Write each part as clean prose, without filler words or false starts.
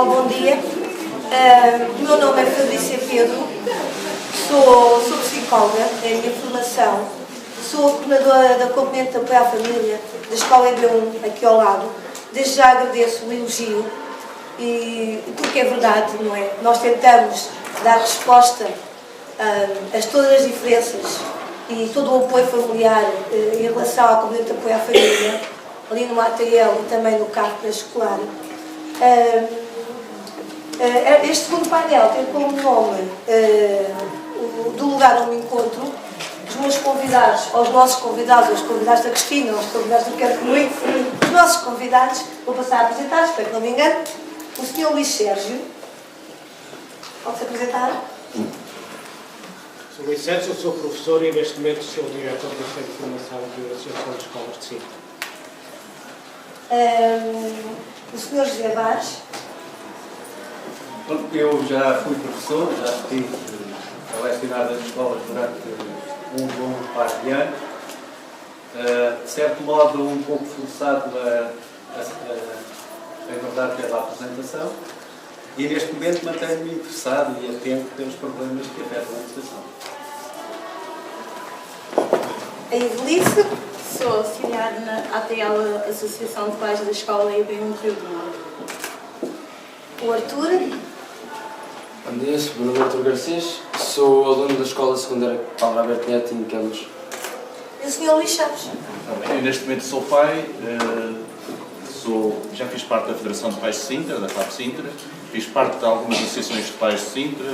Bom dia. O meu nome é Fabrícia Pedro, sou psicóloga, é a minha formação. Sou a coordenadora da componente de apoio à família da Escola EB1, aqui ao lado. Desde já agradeço o elogio, porque é verdade, não é? Nós tentamos dar resposta a todas as diferenças e todo o apoio familiar em relação à componente de apoio à família, ali no ATL e também no carro pré-escolar. Este segundo painel tem como nome do lugar onde me encontro, os meus convidados, aos nossos convidados, aos convidados da Cristina, aos convidados do Quero Comigo, os nossos convidados, vou passar a apresentar, espero que não me engane, o Sr. Luís Sérgio. Pode-se apresentar? Sou Luís Sérgio, sou professor e neste momento sou diretor do Centro de Formação da Associação de Escolas de Sintra. O Sr. José Vaz. Eu já fui professor, já estive a lecionar nas escolas durante um bom par de anos, de certo modo um pouco forçado em verdade pela apresentação, e neste momento mantenho-me interessado e atento pelos problemas que afetam a educação. A Evelise. Sou afiliada na ATL, Associação de Pais da Escola EB1 Rio do Norte. O Arthur. Bom dia, sou o meu nome é Arthur Garcês, sou aluno da Escola Secundária Paulo Alberto Neto em Queluz. E o Sr. Luís Chaves. Eu neste momento sou pai, já fiz parte da Federação de Pais de Sintra, da FAP Sintra, fiz parte de algumas associações de pais de Sintra,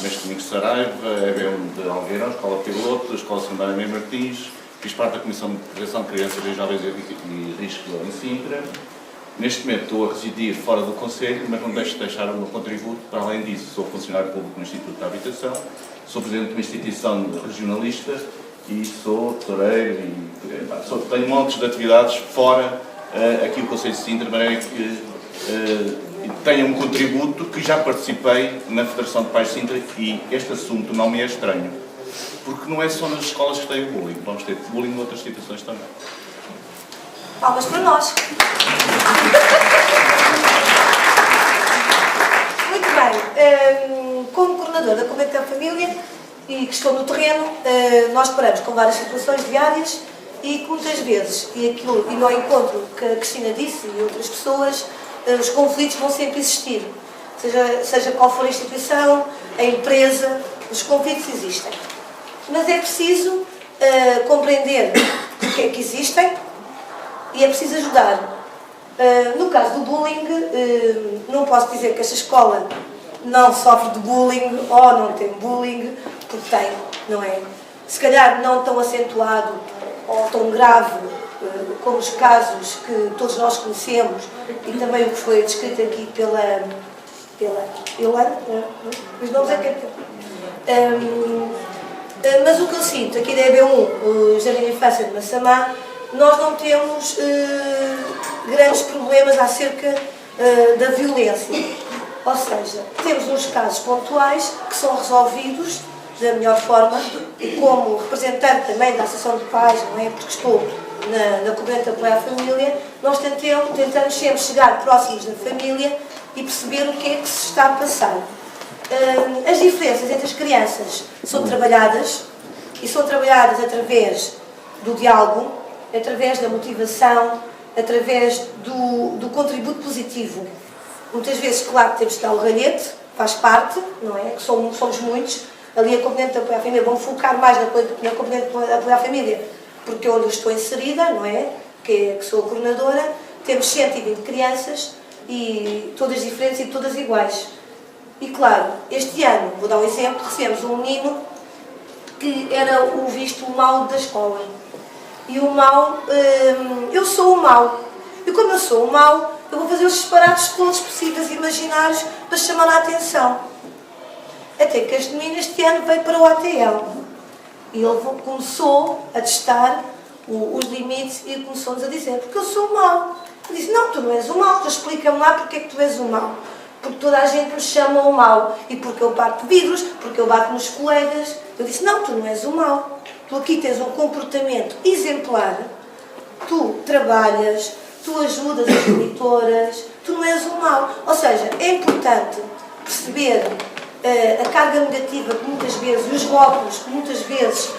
Mestre Domingos Saraiva, EB1 de Algueirão, Escola Piloto, Escola Secundária Mãe Martins, fiz parte da Comissão de Proteção de Crianças e Jovens e Risco em Sintra. Neste momento estou a residir fora do Conselho, mas não deixo de deixar o meu contributo. Para além disso, sou funcionário público no Instituto da Habitação, sou presidente de uma instituição regionalista e sou toureiro e tenho montes de atividades fora aqui o Conselho de Sintra, de maneira que tenho um contributo que já participei na Federação de Pais de Sintra e este assunto não me é estranho, porque não é só nas escolas que tem o bullying, vamos ter bullying noutras situações também. Palmas para nós. Muito bem. Como coordenador da Componente da Família e que estou no terreno, nós paramos com várias situações diárias e que muitas vezes, e no encontro que a Cristina disse e outras pessoas, os conflitos vão sempre existir. Seja qual for a instituição, a empresa, os conflitos existem. Mas é preciso compreender porque é que existem e é preciso ajudar. No caso do bullying, não posso dizer que esta escola não sofre de bullying ou não tem bullying, porque tem, não é? Se calhar não tão acentuado ou tão grave como os casos que todos nós conhecemos e também o que foi descrito aqui pela Yolanda, os nomes é que é. Mas o que eu sinto aqui da EB1, Jardim de Infância de Massamá, nós não temos grandes problemas acerca da violência. Ou seja, temos uns casos pontuais que são resolvidos da melhor forma, e como representante também da Associação de Pais, não é? Porque estou na componente de apoio à família, nós tentamos sempre chegar próximos da família e perceber o que é que se está a passar. As diferenças entre as crianças são trabalhadas, e são trabalhadas através do diálogo, através da motivação, através do contributo positivo. Muitas vezes, claro, temos que dar o ralhete, faz parte, não é? Que somos muitos. Ali a componente de apoio à família, vão focar mais na componente de apoio à família, porque é onde eu estou inserida, não é? Que sou a coordenadora. Temos 120 crianças, e todas diferentes e todas iguais. E claro, este ano, vou dar um exemplo, recebemos um menino que era o visto mau da escola. E o mau, eu sou o mau. E como eu sou o mau, eu vou fazer os disparates todos possíveis e imaginários para chamar a atenção. Até que este menino este ano veio para o ATL. E ele começou a testar os limites e começou-nos a dizer, porque eu sou o mau. Eu disse, não, tu não és o mau, tu explica-me lá porque é que tu és o mau. Porque toda a gente me chama o mau. E porque eu parto vidros, porque eu bato nos colegas. Eu disse, não, tu não és o mau. Tu aqui tens um comportamento exemplar, tu trabalhas, tu ajudas as monitoras, tu não és o mal. Ou seja, é importante perceber a carga negativa que muitas vezes, os rótulos que muitas vezes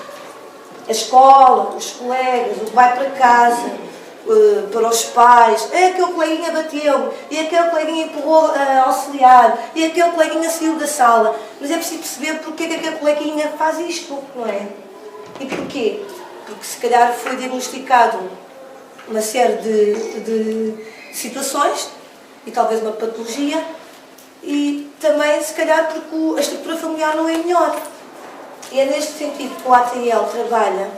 a escola, os colegas, o que vai para casa, para os pais, aquele coleguinha bateu-me, e aquele coleguinha empurrou a auxiliar, e aquele coleguinha saiu da sala. Mas é preciso perceber porque é que aquele coleguinha faz isto, não é? E porquê? Porque se calhar foi diagnosticado uma série de situações, e talvez uma patologia, e também se calhar porque a estrutura familiar não é melhor. E é neste sentido que o ATL trabalha,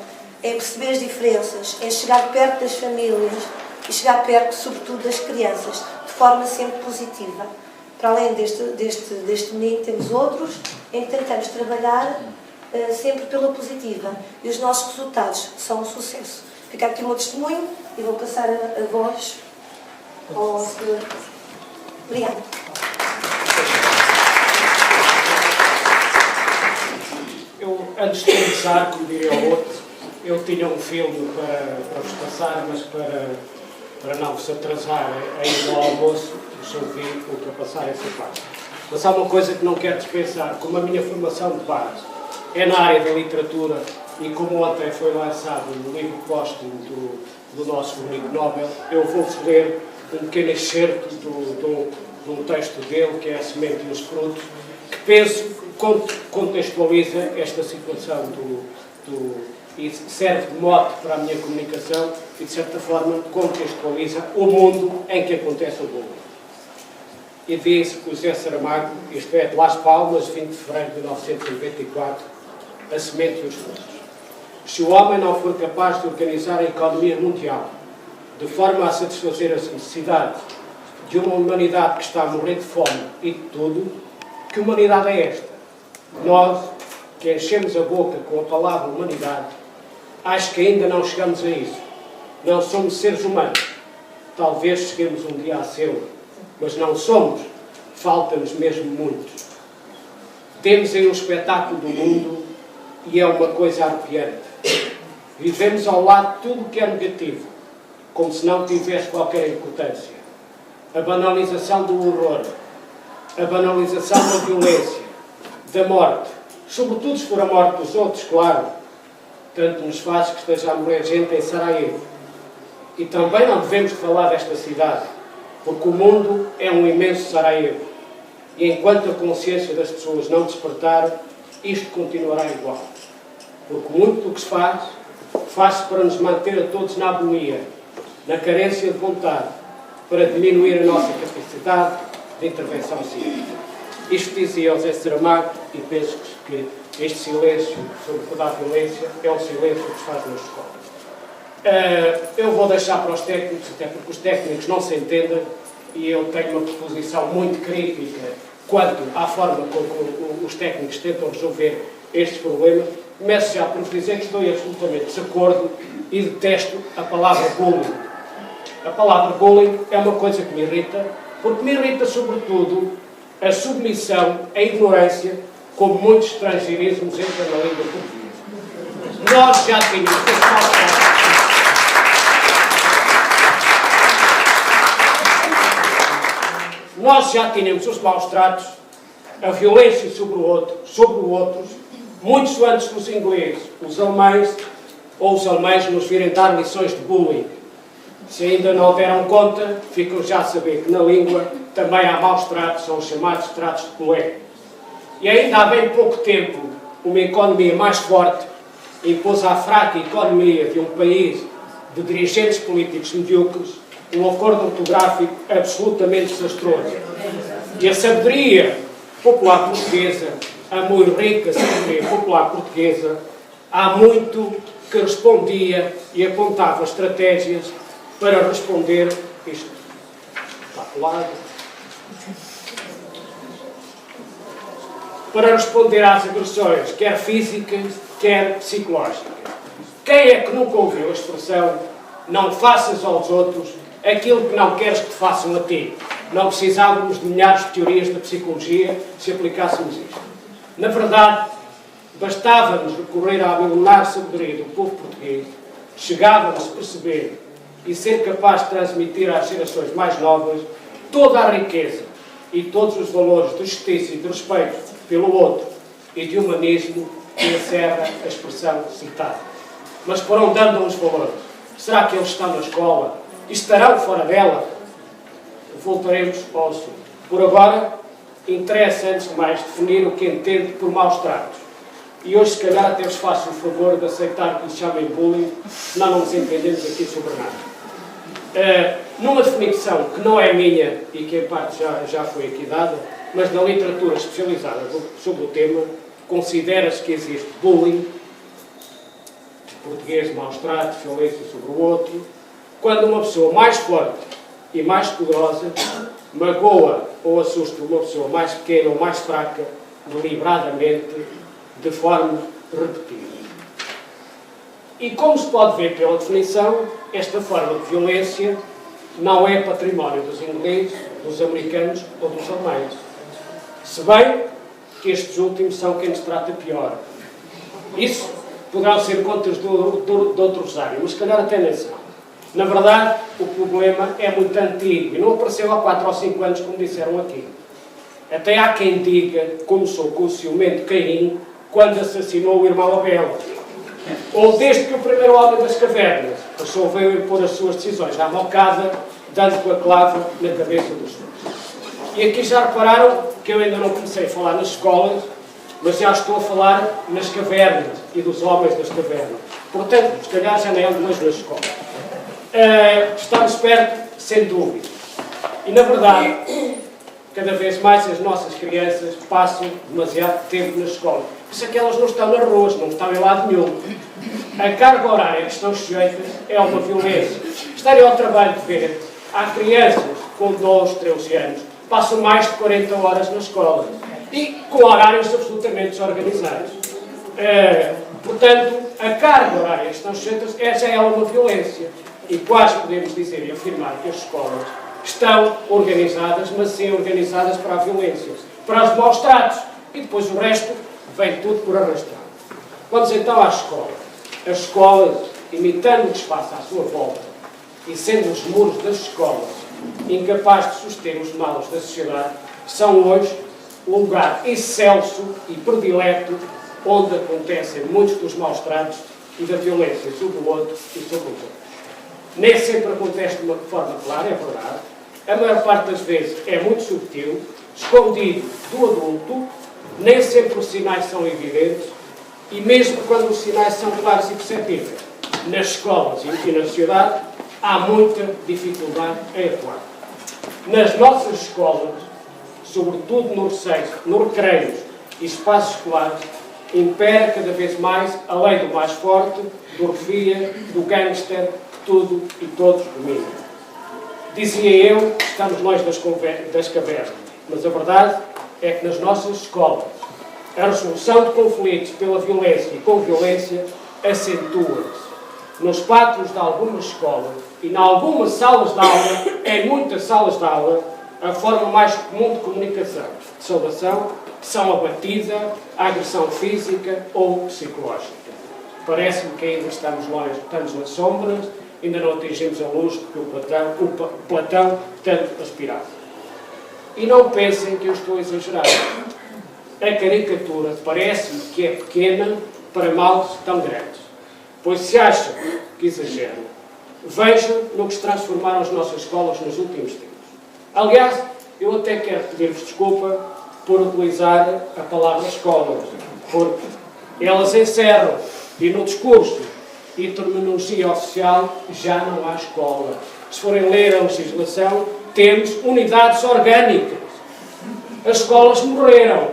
é perceber as diferenças, é chegar perto das famílias e chegar perto, sobretudo, das crianças, de forma sempre positiva. Para além deste menino, temos outros em que tentamos trabalhar sempre pela positiva. E os nossos resultados são um sucesso. Fica aqui o meu testemunho e vou passar a voz ao senhor. Obrigada. Eu, antes de começar, como diria o outro, eu tinha um filme para vos passar, mas para não vos atrasar aí no almoço, resolvi ultrapassar essa parte. Mas há uma coisa que não quero dispensar, como a minha formação de base é na área da literatura, e como ontem foi lançado o livro póstumo do nosso único Nobel, eu vou-vos ler um pequeno excerto de um texto dele, que é A Semente e os Frutos, que penso contextualiza esta situação e serve de mote para a minha comunicação e, de certa forma, contextualiza o mundo em que acontece o bullying. E diz o José Saramago, isto é de Las Palmas, 20 de fevereiro de 1994, A Semente e os Frutos. Se o homem não for capaz de organizar a economia mundial de forma a satisfazer as necessidades de uma humanidade que está a morrer de fome e de tudo, que humanidade é esta? Nós, que enchemos a boca com a palavra humanidade, acho que ainda não chegamos a isso. Não somos seres humanos. Talvez cheguemos um dia a ser, mas não somos. Falta-nos mesmo muito. Temos aí um espetáculo do mundo e é uma coisa arrepiante. Vivemos ao lado de tudo o que é negativo, como se não tivesse qualquer importância. A banalização do horror, a banalização da violência, da morte, sobretudo se for a morte dos outros, claro. Tanto nos faz que esteja a morrer gente em Sarajevo. E também não devemos falar desta cidade, porque o mundo é um imenso Sarajevo. E enquanto a consciência das pessoas não despertar, isto continuará igual. Porque muito do que se faz, faz-se para nos manter a todos na agonia, na carência de vontade, para diminuir a nossa capacidade de intervenção cívica. Isto dizia o José Saramago, e penso que este silêncio sobre toda a violência é um silêncio que se faz nas escolas. Eu vou deixar para os técnicos, até porque os técnicos não se entendem, e eu tenho uma proposição muito crítica quanto à forma como os técnicos tentam resolver estes problemas. Começo já por dizer que estou absolutamente de desacordo e detesto a palavra bullying. A palavra bullying é uma coisa que me irrita, porque me irrita sobretudo a submissão, a ignorância, como muitos estrangeirismos entram na língua portuguesa. Nós já tínhamos os maus tratos. Nós já tínhamos os maus tratos, a violência sobre outros, muitos antes dos ingleses, os alemães nos virem dar lições de bullying. Se ainda não deram conta, ficam já a saber que na língua também há maus tratos, são os chamados tratos de colega. E ainda há bem pouco tempo, uma economia mais forte impôs à fraca economia de um país de dirigentes políticos medíocres um acordo ortográfico absolutamente desastroso. E a sabedoria popular portuguesa, a muito rica sabedoria popular portuguesa, há muito que respondia e apontava estratégias para responder isto. Para responder às agressões, quer físicas, quer psicológicas. Quem é que nunca ouviu a expressão não faças aos outros aquilo que não queres que te façam a ti? Não precisávamos de milhares de teorias da psicologia se aplicássemos isto. Na verdade, bastava-nos recorrer à milenar sabedoria do povo português, chegava-nos a perceber e ser capaz de transmitir às gerações mais novas toda a riqueza e todos os valores de justiça e de respeito pelo outro e de humanismo que encerra a expressão citada. Mas por onde andam os valores? Será que eles estão na escola? E estarão fora dela? Voltaremos ao assunto. Por agora, interessa antes de mais definir o que entende por maus tratos. E hoje, se calhar, até vos faço o favor de aceitar que lhes chamem bullying, senão não nos entendemos aqui sobre nada. Numa definição que não é minha e que em parte já foi aqui dada, mas na literatura especializada sobre o tema, considera-se que existe bullying, português, maus tratos, violência sobre o outro, quando uma pessoa mais forte e mais poderosa magoa ou assusta uma pessoa mais pequena ou mais fraca deliberadamente, de forma repetida. E como se pode ver pela definição, esta forma de violência não é património dos ingleses, dos americanos ou dos alemães. Se bem que estes últimos são quem nos trata pior. Isso poderão ser contas de outro rosário, mas se calhar até nem são. Na verdade, o problema é muito antigo e não apareceu há 4 ou 5 anos, como disseram aqui. Até há quem diga que começou com o ciumento Caim quando assassinou o irmão Abel. Ou desde que o primeiro homem das cavernas resolveu impor as suas decisões à mocada, dando com a clava na cabeça dos outros. E aqui já repararam que eu ainda não comecei a falar nas escolas, mas já estou a falar nas cavernas e dos homens das cavernas. Portanto, se calhar já nem ando mais nas escolas. Estamos perto, sem dúvida. E, na verdade, cada vez mais as nossas crianças passam demasiado tempo na escola. Por isso é que elas não estão nas ruas, não estão em lado nenhum. A carga horária que estão sujeitas é uma violência. Estarem ao trabalho de ver, há crianças com 12, 13 anos, passam mais de 40 horas na escola. E com horários absolutamente desorganizados. Portanto, a carga horária que estão sujeitas, essa é uma violência. E quase podemos dizer e afirmar que as escolas estão organizadas, mas sim organizadas para a violência, para os maus tratos, e depois o resto vem tudo por arrastar. Vamos então à escola. As escolas, imitando o que se passa à sua volta, e sendo os muros das escolas incapazes de suster os males da sociedade, são hoje o lugar excelso e predileto onde acontecem muitos dos maus tratos e da violência sobre o outro e sobre os outros. Nem sempre acontece de uma forma clara, é verdade. A maior parte das vezes é muito subtil, escondido do adulto, nem sempre os sinais são evidentes, e mesmo quando os sinais são claros e perceptíveis, nas escolas e na sociedade, há muita dificuldade em atuar. Nas nossas escolas, sobretudo nos recreios e espaços escolares, impera cada vez mais a lei do mais forte, do refia, do gangster, que tudo e todos dominam. Dizia eu que estamos longe das cavernas, mas a verdade é que nas nossas escolas a resolução de conflitos pela violência e com violência acentua-se. Nos pátios de algumas escolas e em algumas salas de aula, em muitas salas de aula, a forma mais comum de comunicação, de saudação, são a batida, a agressão física ou psicológica. Parece-me que ainda estamos longe, estamos nas sombras, ainda não atingimos a luz que o Platão tanto aspirava. E não pensem que eu estou a exagerar. A caricatura parece-me que é pequena para males tão grandes. Pois se acham que exageram, vejam no que se transformaram as nossas escolas nos últimos tempos. Aliás, eu até quero pedir-vos desculpa por utilizar a palavra escola, porque elas encerram, e no discurso e terminologia oficial já não há escola. Se forem ler a legislação, temos unidades orgânicas. As escolas morreram.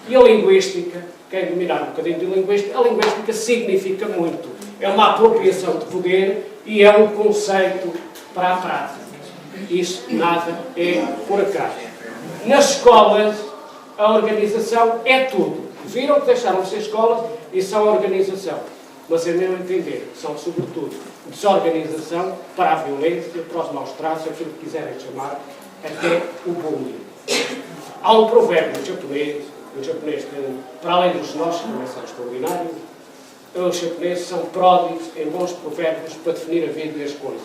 E a linguística, quem dominar um bocadinho de linguística, a linguística significa muito. É uma apropriação de poder e é um conceito para a prática. Isso nada é por acaso. Nas escolas, a organização é tudo. Viram que deixaram de ser escolas e são a organização. Mas, a meu entender, são sobretudo desorganização para a violência, para os maus tratos, aquilo que quiserem chamar, até o bullying. Há um provérbio japonês, que, para além dos nossos, que também são extraordinários, os japoneses são pródigos em bons provérbios para definir a vida e as coisas.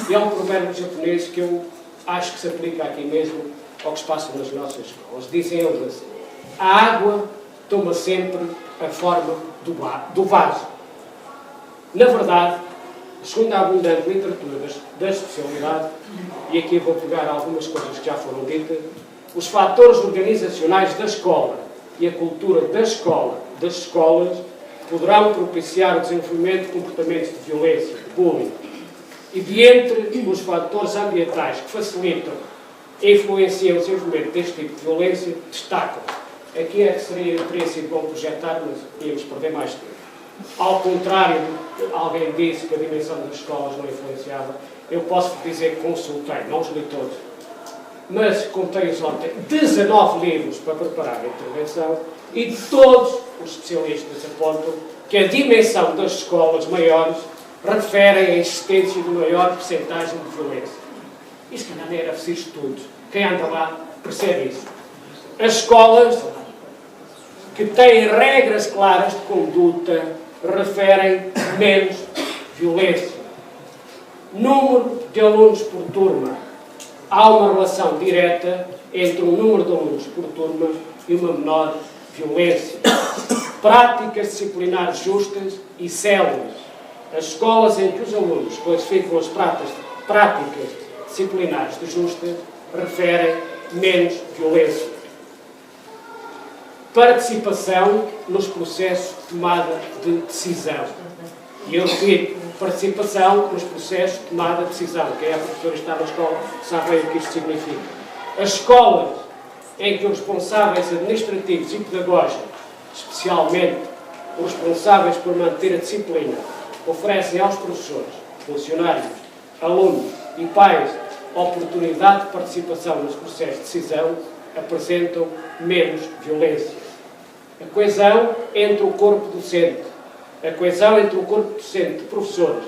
E é um provérbio japonês que eu acho que se aplica aqui mesmo ao que se passa nas nossas escolas. Dizem eles assim: a água toma sempre a forma do vaso. Na verdade, segundo a abundante literatura da especialidade, e aqui vou pegar algumas coisas que já foram ditas, os fatores organizacionais da escola e a cultura da escola, das escolas, poderão propiciar o desenvolvimento de comportamentos de violência, de bullying. E de entre os fatores ambientais que facilitam e influenciam o desenvolvimento deste tipo de violência, destacam. Aqui é que teria sido bom projetar, mas íamos perder mais tempo. Ao contrário do que alguém disse que a dimensão das escolas não influenciava, eu posso dizer que consultei, não os li todos, mas contei-os ontem 19 livros para preparar a intervenção e todos os especialistas apontam que a dimensão das escolas maiores referem à existência de maior percentagem de violência. Isto que não era preciso estudos. Quem anda lá percebe isso. As escolas que têm regras claras de conduta referem menos violência. Número de alunos por turma. Há uma relação direta entre o número de alunos por turma e uma menor violência. Práticas disciplinares justas e células. As escolas em que os alunos classificam as práticas disciplinares de justas referem menos violência. Participação nos processos de tomada de decisão. E eu repito, participação nos processos de tomada de decisão. Quem é professor e está na escola sabe bem o que isto significa. As escolas em que os responsáveis administrativos e pedagógicos, especialmente os responsáveis por manter a disciplina, oferecem aos professores, funcionários, alunos e pais oportunidade de participação nos processos de decisão, apresentam menos violência. A coesão entre o corpo docente, a coesão entre o corpo docente de professores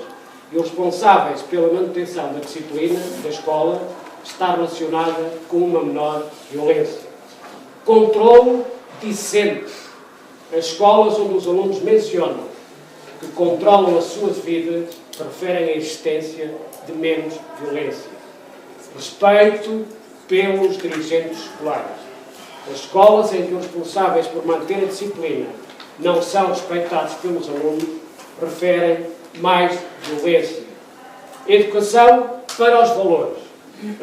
e os responsáveis pela manutenção da disciplina da escola está relacionada com uma menor violência. Controlo discente. As escolas onde os alunos mencionam que controlam as suas vidas referem à existência de menos violência. Respeito pelos dirigentes escolares. As escolas em que os responsáveis por manter a disciplina não são respeitados pelos alunos referem mais violência. Educação para os valores.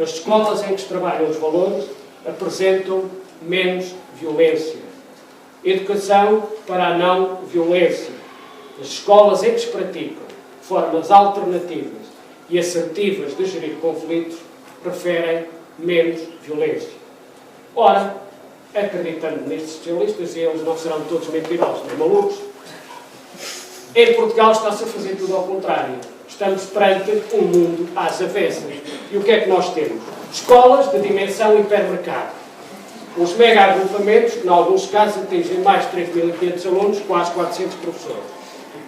As escolas em que se trabalham os valores apresentam menos violência. Educação para a não violência. As escolas em que se praticam formas alternativas e assertivas de gerir conflitos referem menos violência. Ora, acreditando nestes especialistas, e eles não serão todos mentirosos nem malucos, em Portugal está-se a fazer tudo ao contrário. Estamos perante um mundo às avessas. E o que é que nós temos? Escolas de dimensão hipermercado. Os mega-agrupamentos, que em alguns casos atingem mais de 3.500 alunos, quase 400 professores.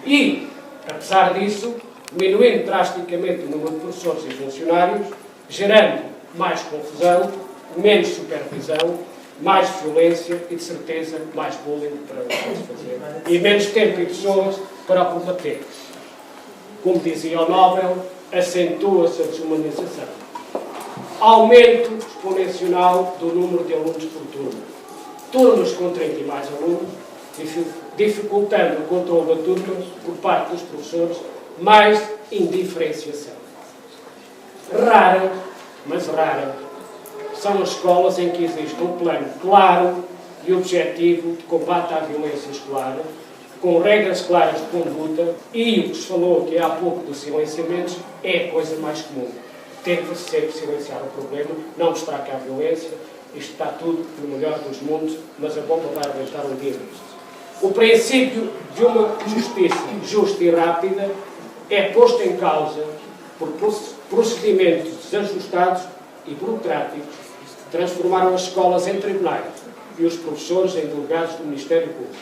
E, apesar disso, diminuindo drasticamente o número de professores e funcionários, gerando mais confusão, menos supervisão, mais violência e, de certeza, mais bullying para o fazer. E menos tempo e pessoas para o combater. Como dizia o Nobel, acentua-se a desumanização. Aumento exponencial do número de alunos por turma. Turmas com 30 e mais alunos, dificultando o controle da turma por parte dos professores, mais indiferenciação. Rara, mas rara, são as escolas em que existe um plano claro e objetivo de combate à violência escolar, com regras claras de conduta, e o que se falou aqui há pouco dos silenciamentos é a coisa mais comum. Tenta-se sempre silenciar o problema, não mostrar que há violência, isto está tudo no melhor dos mundos, mas a bomba vai arrebentar um dia destes. O princípio de uma justiça justa e rápida é posto em causa por procedimentos desajustados e burocráticos que transformaram as escolas em tribunais e os professores em delegados do Ministério Público.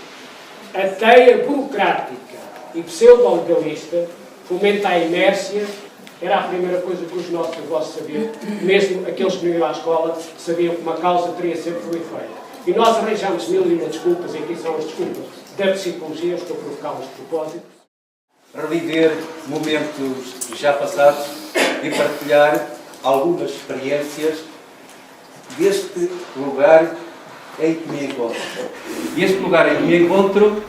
A teia burocrática e pseudo-legalista fomenta a inércia. Era a primeira coisa que os nossos avós sabiam, mesmo aqueles que não iam à escola sabiam que uma causa teria sempre um efeito. E nós arranjamos mil e uma desculpas, e aqui são as desculpas da psicologia, eu estou a provocá-las de propósito. Reviver momentos já passados e partilhar algumas experiências deste lugar em que me encontro. E este lugar em que me encontro,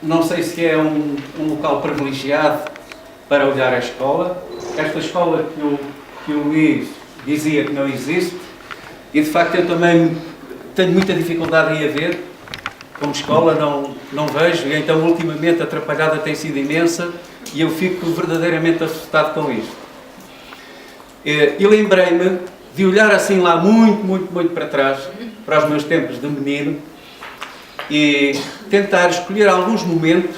não sei se é um local privilegiado para olhar a escola. Esta escola que o Luís dizia que não existe, e de facto eu também tenho muita dificuldade em a ver. Como escola não vejo, e então ultimamente a atrapalhada tem sido imensa e eu fico verdadeiramente assustado com isto. E lembrei-me de olhar assim lá muito para trás, para os meus tempos de menino, e tentar escolher alguns momentos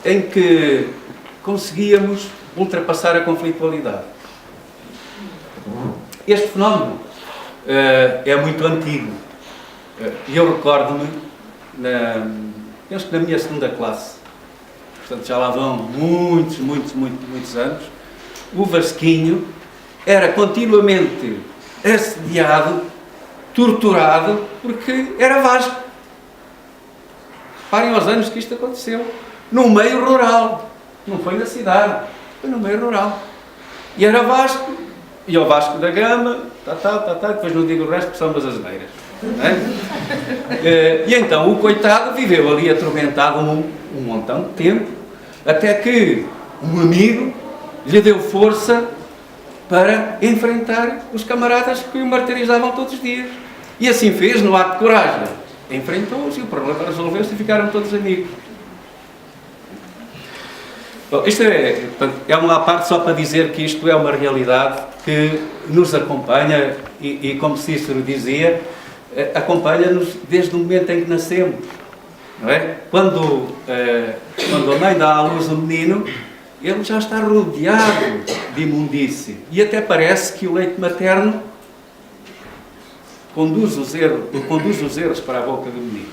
em que conseguíamos ultrapassar a conflitualidade. Este fenómeno é muito antigo. E eu recordo-me, penso que na minha segunda classe, portanto já lá vão muitos anos, o Vasquinho era continuamente assediado, torturado, porque era Vasco. Reparem aos anos que isto aconteceu. No meio rural. Não foi na cidade, foi no meio rural. E era Vasco, e ao Vasco da Gama, depois não digo o resto, porque são umas asneiras. E então o coitado viveu ali atormentado um montão de tempo, até que um amigo lhe deu força para enfrentar os camaradas que o martirizavam todos os dias. E assim fez, no ato de coragem. Enfrentou-os e o problema resolveu-se e ficaram todos amigos. Bom, isto é uma parte só para dizer que isto é uma realidade que nos acompanha e como Cícero dizia, acompanha-nos desde o momento em que nascemos. Não é? Quando a mãe dá à luz o menino, ele já está rodeado de imundície. E até parece que o leite materno conduz os erros para a boca do menino.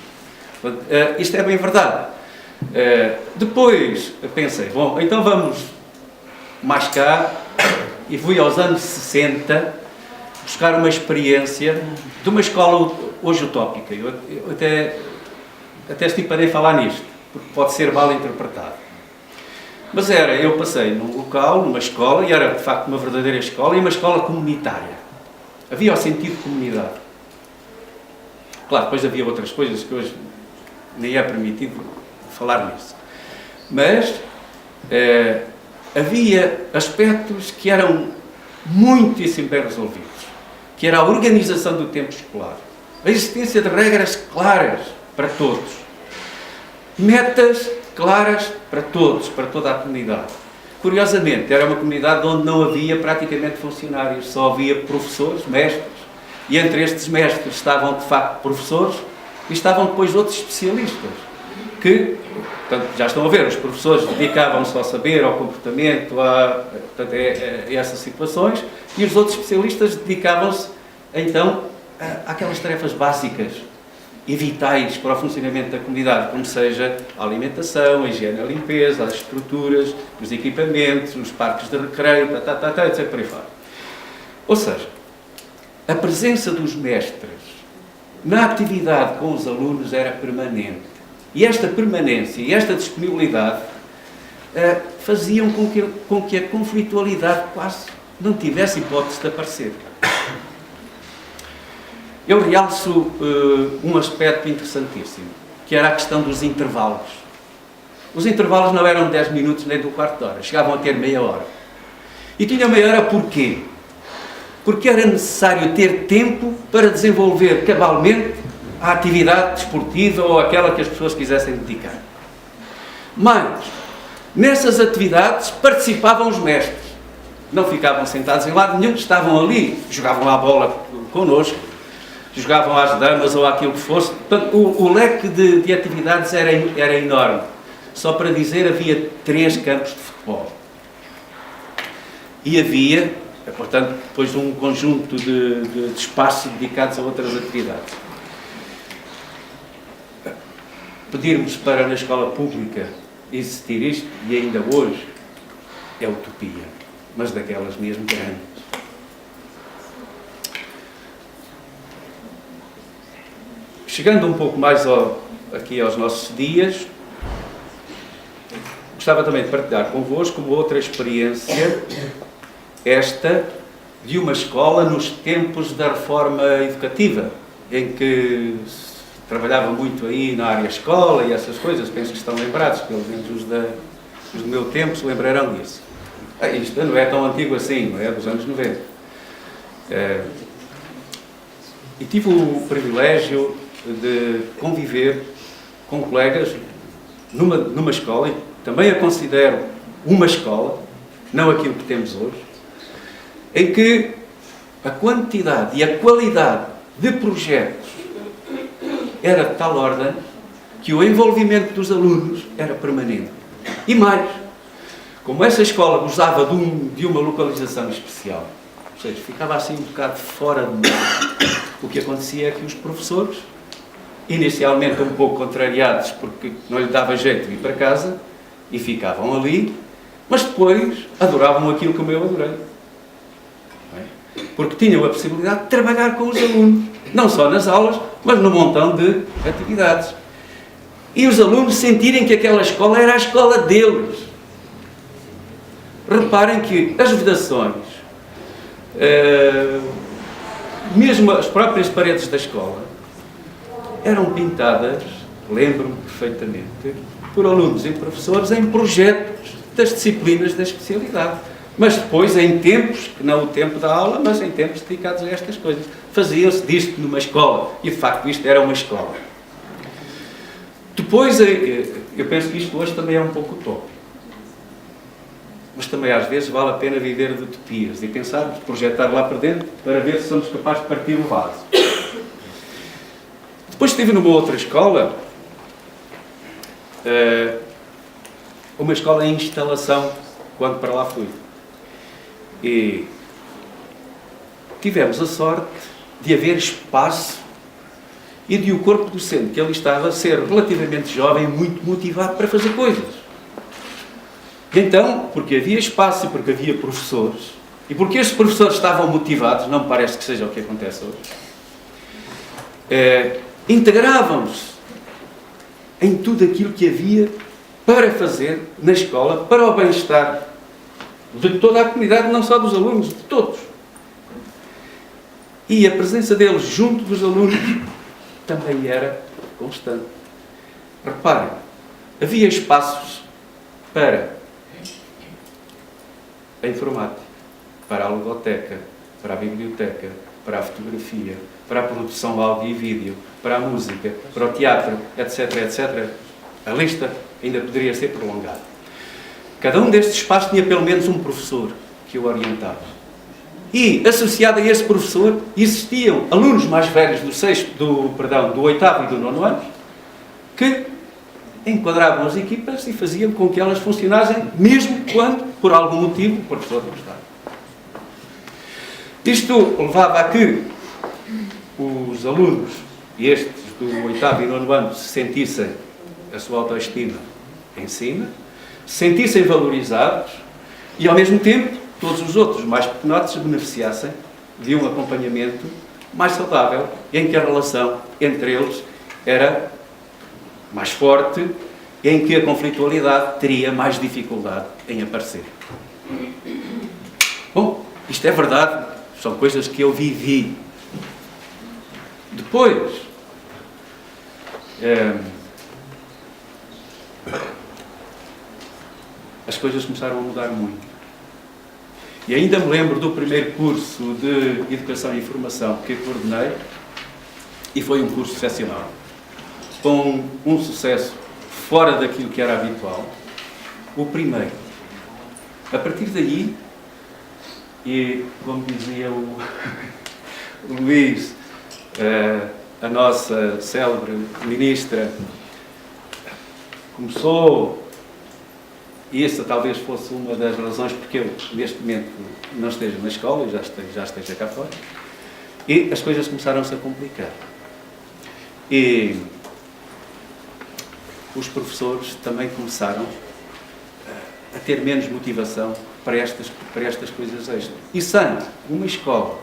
Isto é bem verdade. Depois pensei, bom, então vamos mais cá, e fui aos anos 60 buscar uma experiência de uma escola hoje utópica. Eu até estiparei falar nisto, porque pode ser mal interpretado. Mas eu passei num local, numa escola, e era de facto uma verdadeira escola, e uma escola comunitária. Havia o sentido de comunidade. Claro, depois havia outras coisas que hoje nem é permitido falar nisso. Mas havia aspectos que eram muitíssimo bem resolvidos, que era a organização do tempo escolar, a existência de regras claras para todos, metas claras para todos, para toda a comunidade. Curiosamente, era uma comunidade onde não havia praticamente funcionários, só havia professores, mestres, e entre estes mestres estavam de facto professores e estavam depois outros especialistas, que, portanto, já estão a ver, os professores dedicavam-se ao saber, ao comportamento, a essas situações, e os outros especialistas dedicavam-se, então, àquelas tarefas básicas e vitais para o funcionamento da comunidade, como seja a alimentação, a higiene, a limpeza, as estruturas, os equipamentos, os parques de recreio, etc. por aí fora. Ou seja, a presença dos mestres na atividade com os alunos era permanente. E esta permanência e esta disponibilidade faziam com que a conflitualidade quase não tivesse hipótese de aparecer. Eu realço um aspecto interessantíssimo, que era a questão dos intervalos. Os intervalos não eram 10 minutos nem de um quarto de hora, chegavam a ter meia hora. E tinha meia hora porquê? Porque era necessário ter tempo para desenvolver cabalmente a atividade desportiva ou aquela que as pessoas quisessem dedicar. Mas, nessas atividades participavam os mestres. Não ficavam sentados em lado nenhum, estavam ali, jogavam à bola connosco, jogavam às damas ou aquilo que fosse. Portanto, o leque de atividades era enorme. Só para dizer, havia 3 campos de futebol. E havia, portanto, depois um conjunto de espaços dedicados a outras atividades. Pedirmos para na escola pública existir isto, e ainda hoje, é utopia, mas daquelas mesmo grandes. Chegando um pouco mais aqui aos nossos dias, gostava também de partilhar convosco uma outra experiência, esta de uma escola nos tempos da reforma educativa, em que se trabalhava muito aí na área escola e essas coisas. Penso que estão lembrados, pelo menos os do meu tempo se lembrarão disso. Isto não é tão antigo assim, não é? Dos anos 90. E tive o privilégio de conviver com colegas numa escola, e também a considero uma escola, não aquilo que temos hoje, em que a quantidade e a qualidade de projetos era de tal ordem que o envolvimento dos alunos era permanente. E mais, como essa escola gozava de uma localização especial, ou seja, ficava assim um bocado fora de meio, o que acontecia é que os professores, inicialmente um pouco contrariados porque não lhe dava jeito de ir para casa, e ficavam ali, mas depois adoravam aquilo como eu adorei. Porque tinham a possibilidade de trabalhar com os alunos, não só nas aulas, mas num montão de atividades. E os alunos sentirem que aquela escola era a escola deles. Reparem que as vedações, mesmo as próprias paredes da escola, eram pintadas, lembro-me perfeitamente, por alunos e professores em projetos das disciplinas da especialidade. Mas depois, em tempos, que não o tempo da aula, mas em tempos dedicados a estas coisas, faziam-se disto numa escola. E, de facto, isto era uma escola. Depois, eu penso que isto hoje também é um pouco utópico. Mas também, às vezes, vale a pena viver de utopias e pensar, projetar lá para dentro, para ver se somos capazes de partir o vaso. Depois estive numa outra escola, uma escola em instalação, quando para lá fui. E tivemos a sorte de haver espaço e de o corpo docente que ali estava ser relativamente jovem e muito motivado para fazer coisas. Então, porque havia espaço e porque havia professores, e porque esses professores estavam motivados, não me parece que seja o que acontece hoje, integravam-se em tudo aquilo que havia para fazer na escola, para o bem-estar de toda a comunidade, não só dos alunos, de todos. E a presença deles junto dos alunos também era constante. Reparem, havia espaços para a informática, para a ludoteca, para a biblioteca, para a fotografia, para a produção de áudio e vídeo, para a música, para o teatro, etc, etc. A lista ainda poderia ser prolongada. Cada um destes espaços tinha pelo menos um professor que o orientava. E, associado a esse professor, existiam alunos mais velhos do oitavo e do nono ano, que enquadravam as equipas e faziam com que elas funcionassem, mesmo quando, por algum motivo, o professor não estava. Isto levava a que os alunos, e estes do oitavo e nono ano, se sentissem a sua autoestima em cima, se sentissem valorizados e, ao mesmo tempo, todos os outros mais pequenotes se beneficiassem de um acompanhamento mais saudável, em que a relação entre eles era mais forte e em que a conflitualidade teria mais dificuldade em aparecer. Bom, isto é verdade, são coisas que eu vivi. Depois, as coisas começaram a mudar muito. E ainda me lembro do primeiro curso de Educação e Informação que coordenei, e foi um curso excepcional, com um sucesso fora daquilo que era habitual. O primeiro. A partir daí, e como dizia o Luís, a nossa célebre ministra, começou, e essa talvez fosse uma das razões porque eu, neste momento, não esteja na escola, já esteja cá fora, e as coisas começaram-se a complicar. E os professores também começaram a ter menos motivação para estas coisas extras. E sem uma escola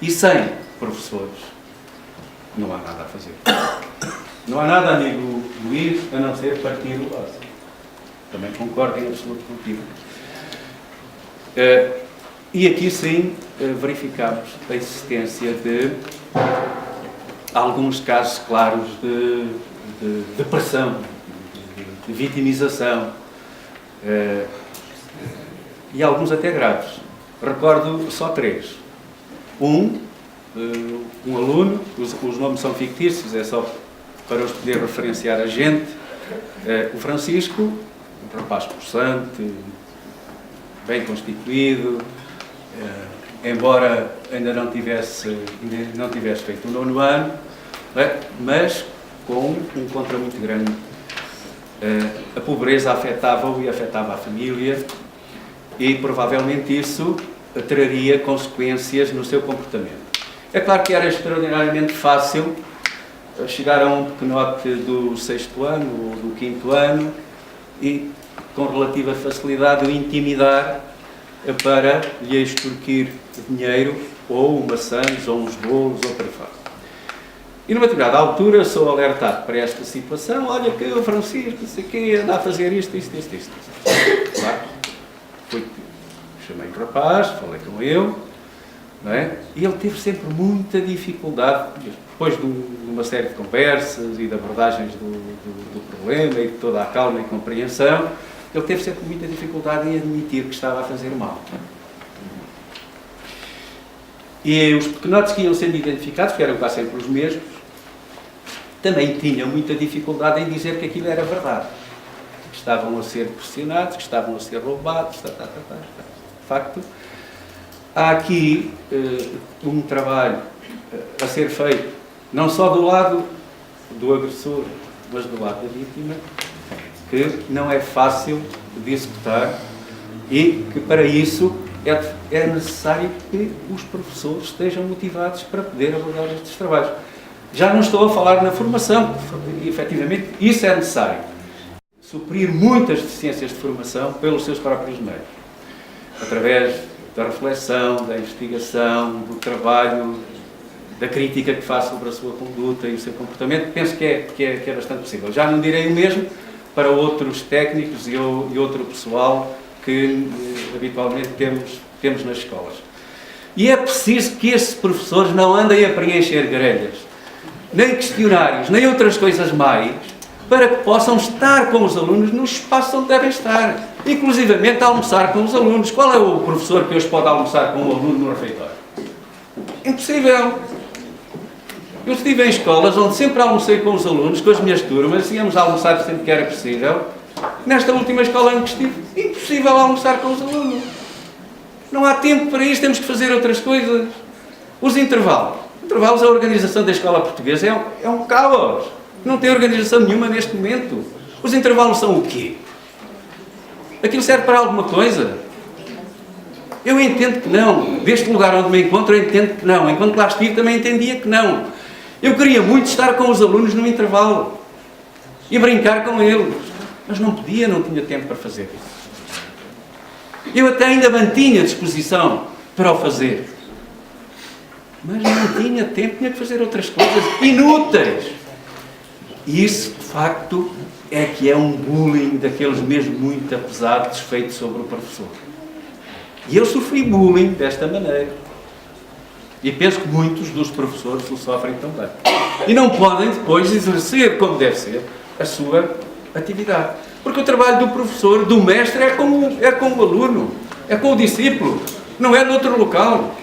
e sem professores, não há nada a fazer. Não há nada, amigo Luís, a não ser partir o vaso. Também concordo em absoluto contigo. E aqui sim verificamos a existência de alguns casos claros de depressão, de vitimização, e alguns até graves. Recordo só 3. Um aluno, os nomes são fictícios, é só para os poder referenciar a gente, o Francisco, um rapaz possante, bem constituído, embora ainda não tivesse feito o 9º ano, mas com um contra muito grande. A pobreza afetava-o e afetava a família, e provavelmente isso traria consequências no seu comportamento. É claro que era extraordinariamente fácil chegar a um pequenote do 6º ano ou do 5º ano e, com relativa facilidade, o intimidar para lhe extorquir dinheiro, ou maçãs, ou uns bolos, ou para fora. E numa determinada altura sou alertado para esta situação. Olha que o Francisco, não sei o quê, anda a fazer isto. Claro, chamei o rapaz, falei com ele, não é? E ele teve sempre muita dificuldade, depois de uma série de conversas e de abordagens do problema e de toda a calma e compreensão, ele teve sempre muita dificuldade em admitir que estava a fazer mal. E os pequenotes que iam sendo identificados, que eram quase sempre os mesmos, também tinham muita dificuldade em dizer que aquilo era verdade. Que estavam a ser pressionados, que estavam a ser roubados, De facto, há aqui um trabalho a ser feito, não só do lado do agressor, mas do lado da vítima, que não é fácil de executar e que, para isso, é necessário que os professores estejam motivados para poder abordar estes trabalhos. Já não estou a falar na formação, efetivamente isso é necessário. Suprir muitas deficiências de formação pelos seus próprios meios, através da reflexão, da investigação, do trabalho, da crítica que faz sobre a sua conduta e o seu comportamento. Penso que é bastante possível. Já não direi o mesmo para outros técnicos e outro pessoal que habitualmente temos nas escolas. E é preciso que esses professores não andem a preencher grelhas, nem questionários, nem outras coisas mais, para que possam estar com os alunos no espaço onde devem estar, inclusivamente a almoçar com os alunos. Qual é o professor que hoje pode almoçar com um aluno no refeitório? Impossível. Eu estive em escolas onde sempre almocei com os alunos, com as minhas turmas, íamos almoçar sempre que era possível. Nesta última escola em que estive, impossível almoçar com os alunos. Não há tempo para isso, temos que fazer outras coisas. Os intervalos. Intervalos, a organização da escola portuguesa é um caos. Não tem organização nenhuma neste momento. Os intervalos são o quê? Aquilo serve para alguma coisa? Eu entendo que não. Deste lugar onde me encontro, eu entendo que não. Enquanto lá estive, também entendia que não. Eu queria muito estar com os alunos no intervalo e brincar com eles. Mas não podia, não tinha tempo para fazer isso. Eu até ainda mantinha disposição para o fazer. Mas não tinha tempo, tinha que fazer outras coisas inúteis. E isso, de facto, é que é um bullying daqueles mesmo muito pesados feitos sobre o professor. E eu sofri bullying desta maneira. E penso que muitos dos professores o sofrem também. E não podem depois exercer, como deve ser, a sua atividade. Porque o trabalho do professor, do mestre, é com o aluno, é com o discípulo, não é noutro local.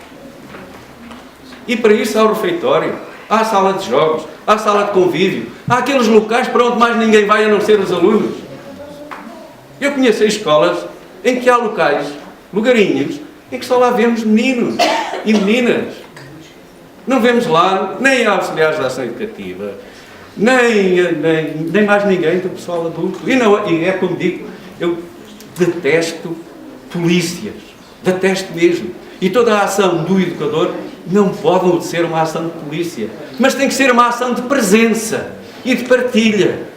E para isso há o refeitório, há a sala de jogos, há a sala de convívio, há aqueles locais para onde mais ninguém vai a não ser os alunos. Eu conheço escolas em que há locais, lugarinhos, em que só lá vemos meninos e meninas. Não vemos lá nem auxiliares da ação educativa, nem mais ninguém do pessoal adulto. E é como digo, eu detesto polícias, detesto mesmo. E toda a ação do educador não pode ser uma ação de polícia, mas tem que ser uma ação de presença e de partilha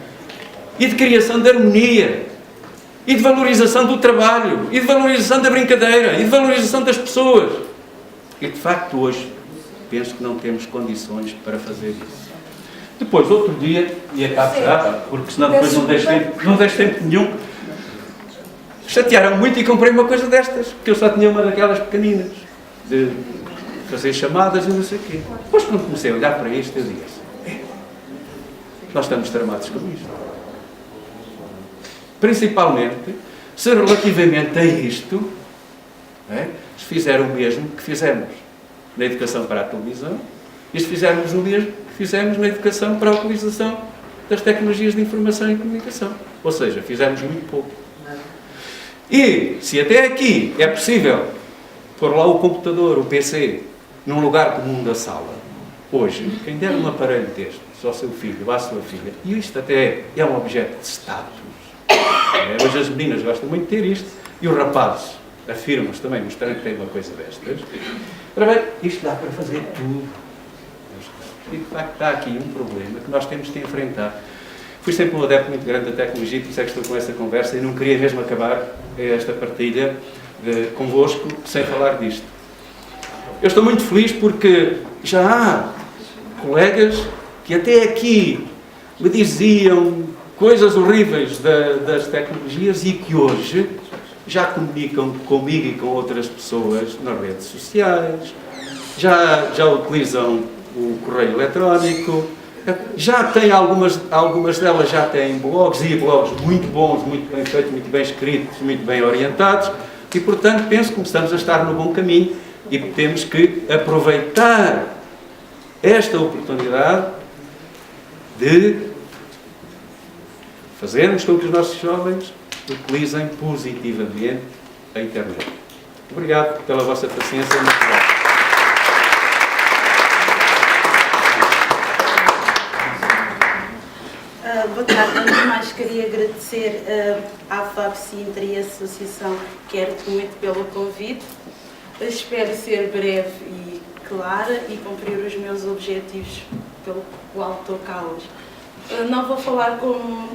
e de criação de harmonia e de valorização do trabalho e de valorização da brincadeira e de valorização das pessoas. E de facto hoje penso que não temos condições para fazer isso. Depois, outro dia, e acabo já, porque senão depois não deixo tempo nenhum, chatearam muito e comprei uma coisa destas, porque eu só tinha uma daquelas pequeninas, de fazer chamadas e não sei o quê. Depois, quando comecei a olhar para isto, eu disse, nós estamos tramados com isto. Principalmente, se relativamente a isto, se fizer o mesmo que fizemos na educação para a televisão, e se fizermos o mesmo que fizemos na educação para a utilização das tecnologias de informação e comunicação. Ou seja, fizemos muito pouco. E, se até aqui é possível pôr lá o computador, o PC, num lugar comum da sala, hoje, quem der um aparelho destes ao seu filho ou à sua filha, e isto até é um objeto de status. Hoje as meninas gostam muito de ter isto, e os rapazes afirmam-se também, mostrando que têm uma coisa destas. Para ver, isto dá para fazer tudo. E de facto está aqui um problema que nós temos de enfrentar. Fui sempre um adepto muito grande da tecnologia, por isso é que estou com esta conversa e não queria mesmo acabar esta partilha convosco sem falar disto. Eu estou muito feliz porque já há colegas que até aqui me diziam coisas horríveis das tecnologias e que hoje já comunicam comigo e com outras pessoas nas redes sociais, já utilizam o correio eletrónico, já têm algumas delas já têm blogs e blogs muito bons, muito bem feitos, muito bem escritos, muito bem orientados e, portanto, penso que começamos a estar no bom caminho e temos que aproveitar esta oportunidade de fazermos com que os nossos jovens utilizem positivamente a internet. Obrigado pela vossa paciência. Boa tarde. Antes de mais, queria agradecer à FAB Sintra e à Associação Quero-te muito pelo convite. Espero ser breve e clara e cumprir os meus objetivos pelo qual estou cá hoje. Não vou falar como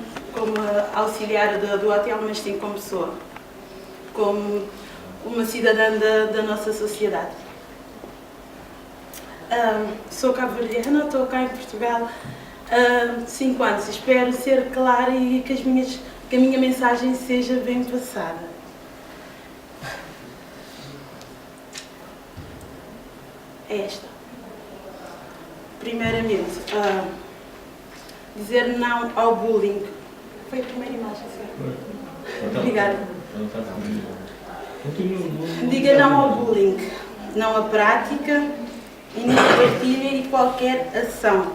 auxiliar do hotel, mas sim como pessoa, como uma cidadã da nossa sociedade. Sou cabo-verdiana, estou cá em Portugal há 5 anos. Espero ser clara e que a minha mensagem seja bem passada. É esta. Primeiramente, dizer não ao bullying. Foi a primeira imagem, certo? Obrigada. Diga não ao bullying, não à prática, partilha e qualquer ação,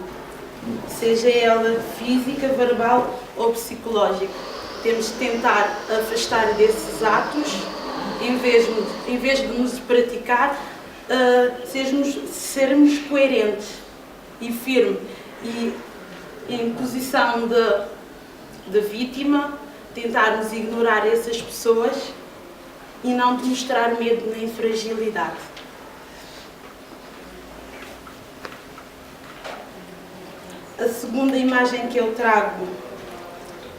seja ela física, verbal ou psicológica. Temos de tentar afastar desses atos, em vez de nos praticar, sermos coerentes e firmes e em posição de vítima, tentarmos ignorar essas pessoas e não demonstrar medo nem fragilidade. A segunda imagem que eu trago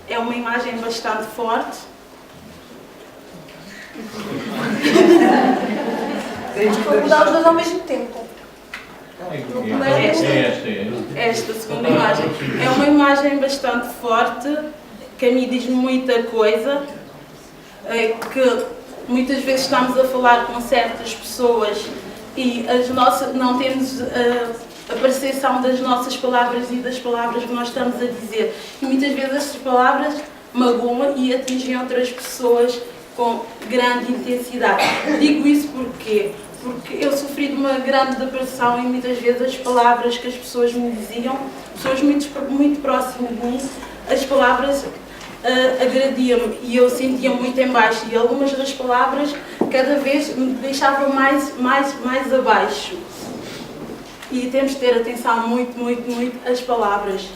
é uma imagem bastante forte. Vou mudar os dois ao mesmo tempo. Esta segunda imagem é uma imagem bastante forte, que a mim diz muita coisa, que muitas vezes estamos a falar com certas pessoas e não temos a percepção das nossas palavras e das palavras que nós estamos a dizer. E muitas vezes estas palavras magoam e atingem outras pessoas com grande intensidade. Digo isso porque eu sofri de uma grande depressão e muitas vezes as palavras que as pessoas me diziam, pessoas muito próximas de mim, as palavras agrediam-me e eu sentia muito em baixo e algumas das palavras cada vez me deixavam mais abaixo. E temos de ter atenção muito às palavras.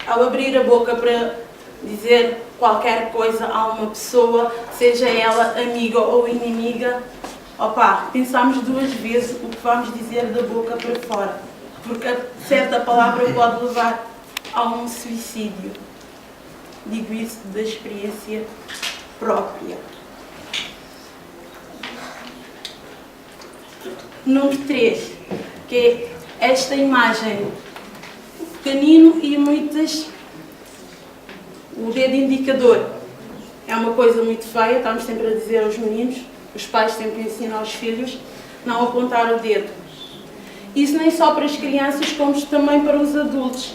Ao abrir a boca para dizer qualquer coisa a uma pessoa, seja ela amiga ou inimiga, pensamos 2 vezes o que vamos dizer da boca para fora, porque certa palavra pode levar a um suicídio. Digo isso da experiência própria. Número 3, que é esta imagem pequenino e o dedo indicador. é uma coisa muito feia, estamos sempre a dizer aos meninos, os pais sempre ensinam aos filhos, não apontar o dedo. Isso nem só para as crianças, como também para os adultos.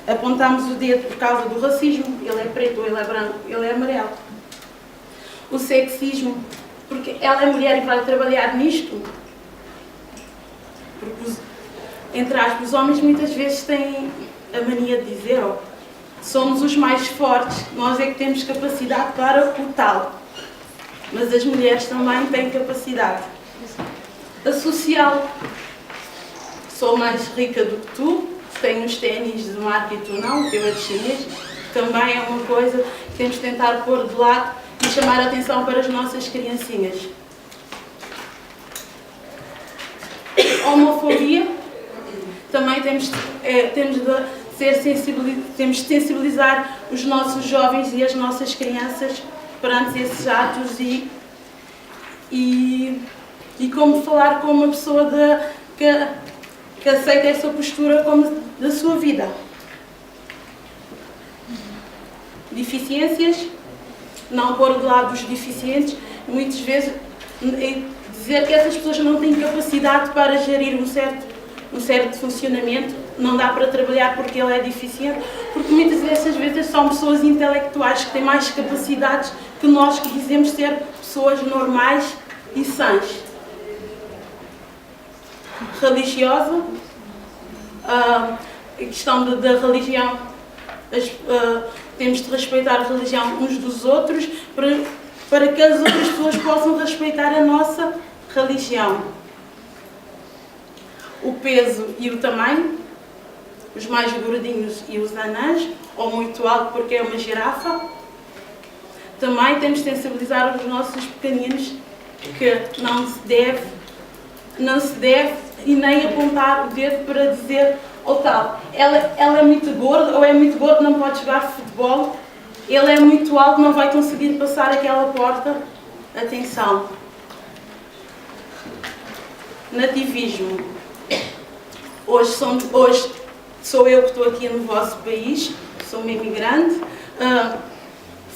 Apontamos o dedo por causa do racismo, ele é preto, ele é branco, ele é amarelo. O sexismo, porque ela é mulher e vai trabalhar nisto. Porque, entre aspas, os homens muitas vezes têm a mania de dizer, oh, somos os mais fortes, nós é que temos capacidade para o tal. Mas as mulheres também têm capacidade. A social, sou mais rica do que tu, tenho os ténis de marca e tu não, o teu é de chinês, também é uma coisa que temos de tentar pôr de lado e chamar a atenção para as nossas criancinhas. Homofobia, também temos de sensibilizar os nossos jovens e as nossas crianças perante esses atos e como falar com uma pessoa que aceita essa postura como da sua vida. Deficiências, não pôr de lado os deficientes, muitas vezes dizer que essas pessoas não têm capacidade para gerir um certo funcionamento, não dá para trabalhar porque ele é deficiente, porque muitas dessas vezes são pessoas intelectuais que têm mais capacidades que nós que dizemos ser pessoas normais e sãs. Religiosa, a questão da religião, temos de respeitar a religião uns dos outros para que as outras pessoas possam respeitar a nossa religião. O peso e o tamanho, os mais gordinhos e os anãs, ou muito alto porque é uma girafa. Também temos de sensibilizar os nossos pequeninos que não se deve e nem apontar o dedo para dizer ou tal, ela é muito gorda ou é muito gordo, não pode jogar futebol, ele é muito alto, não vai conseguir passar aquela porta. Atenção. Nativismo. Hoje sou eu que estou aqui no vosso país, sou uma imigrante,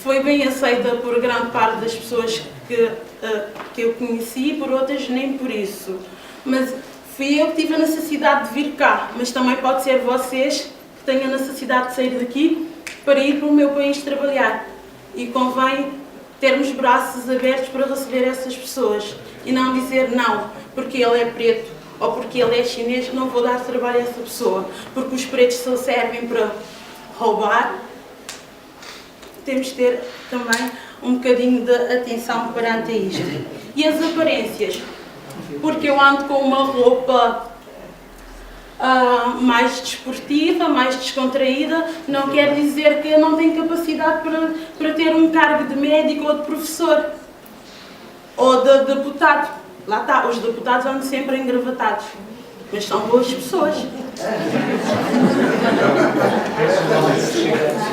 foi bem aceita por grande parte das pessoas que eu conheci, por outras nem por isso. Mas fui eu que tive a necessidade de vir cá, mas também pode ser vocês que têm a necessidade de sair daqui para ir para o meu país trabalhar. E convém termos braços abertos para receber essas pessoas e não dizer não, porque ele é preto ou porque ele é chinês, não vou dar trabalho a essa pessoa, porque os pretos só servem para roubar. Temos de ter também um bocadinho de atenção perante isto. E as aparências, porque eu ando com uma roupa mais desportiva, mais descontraída, não quer dizer que eu não tenho capacidade para ter um cargo de médico ou de professor, ou de deputado. Lá está, os deputados andam sempre engravatados, mas são boas pessoas.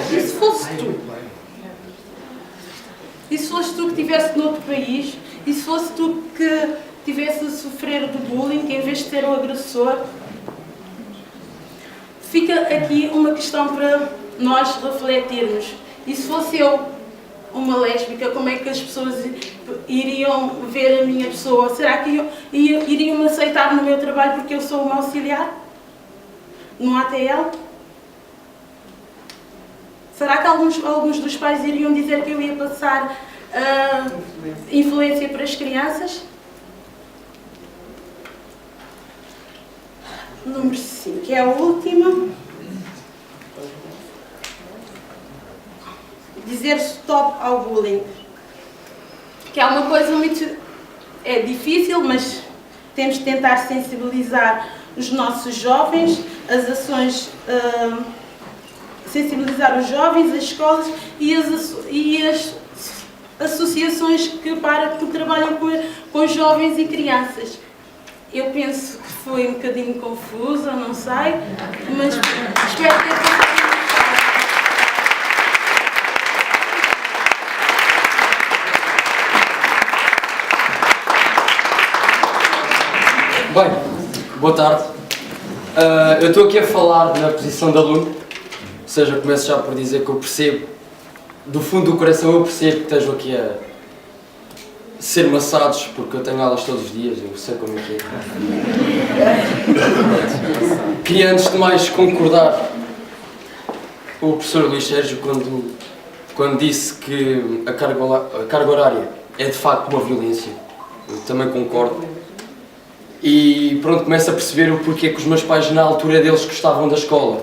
E se fosse tu? E se fosse tu que estivesse noutro país? E se fosse tu que estivesse a sofrer de bullying em vez de ser o agressor? Fica aqui uma questão para nós refletirmos. E se fosse eu uma lésbica, como é que as pessoas iriam ver a minha pessoa? Será que iriam me aceitar no meu trabalho porque eu sou uma auxiliar? No ATL? Será que alguns dos pais iriam dizer que eu ia passar influência para as crianças? Número 5, que é a última. Dizer stop ao bullying. Que é uma coisa muito difícil, mas temos de tentar sensibilizar os nossos jovens, as ações, sensibilizar os jovens, as escolas e as associações que trabalham com jovens e crianças. Eu penso que foi um bocadinho confusa, não sei, mas espero ter passado. Bem, boa tarde. Eu estou aqui a falar na posição de aluno, ou seja, começo já por dizer que eu percebo do fundo do coração eu percebo que estejam aqui a ser maçados, porque eu tenho aulas todos os dias, eu sei como é que é. Queria antes de mais concordar com o professor Luís Sérgio quando disse que a carga horária é de facto uma violência. Eu também concordo. E pronto, começo a perceber o porquê que os meus pais na altura deles gostavam da escola.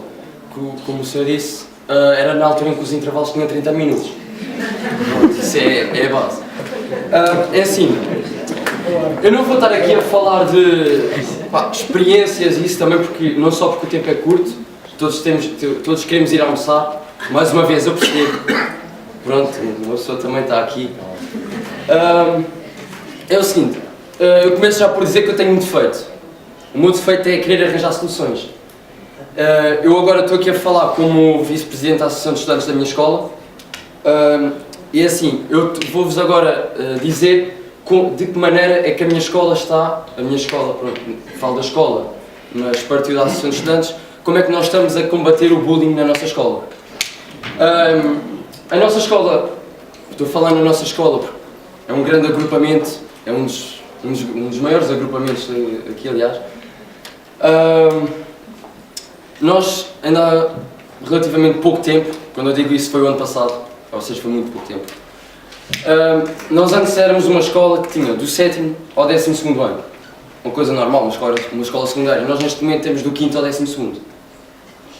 Como o senhor disse, era na altura em que os intervalos tinham 30 minutos. Pronto, isso é a base. É assim, eu não vou estar aqui a falar de experiências e isso também, porque não só porque o tempo é curto, todos queremos ir almoçar. Mais uma vez eu percebo. Pronto, uma pessoa também está aqui. É o seguinte, eu começo já por dizer que eu tenho um defeito. O meu defeito é querer arranjar soluções. Eu agora estou aqui a falar como vice-presidente da Associação de Estudantes da minha escola. E assim, eu vou-vos agora dizer de que maneira é que a minha escola está, pronto, falo da escola, mas partiu da Associação de Estudantes, como é que nós estamos a combater o bullying na nossa escola. A nossa escola, estou a falar na nossa escola, porque é um grande agrupamento, é um dos maiores agrupamentos aqui, aliás. Nós, ainda há relativamente pouco tempo, quando eu digo isso foi o ano passado, ou seja, foi muito pouco tempo, nós antes éramos uma escola que tinha do 7º ao 12º ano, uma coisa normal, uma escola secundária. Nós neste momento temos do 5º ao 12º.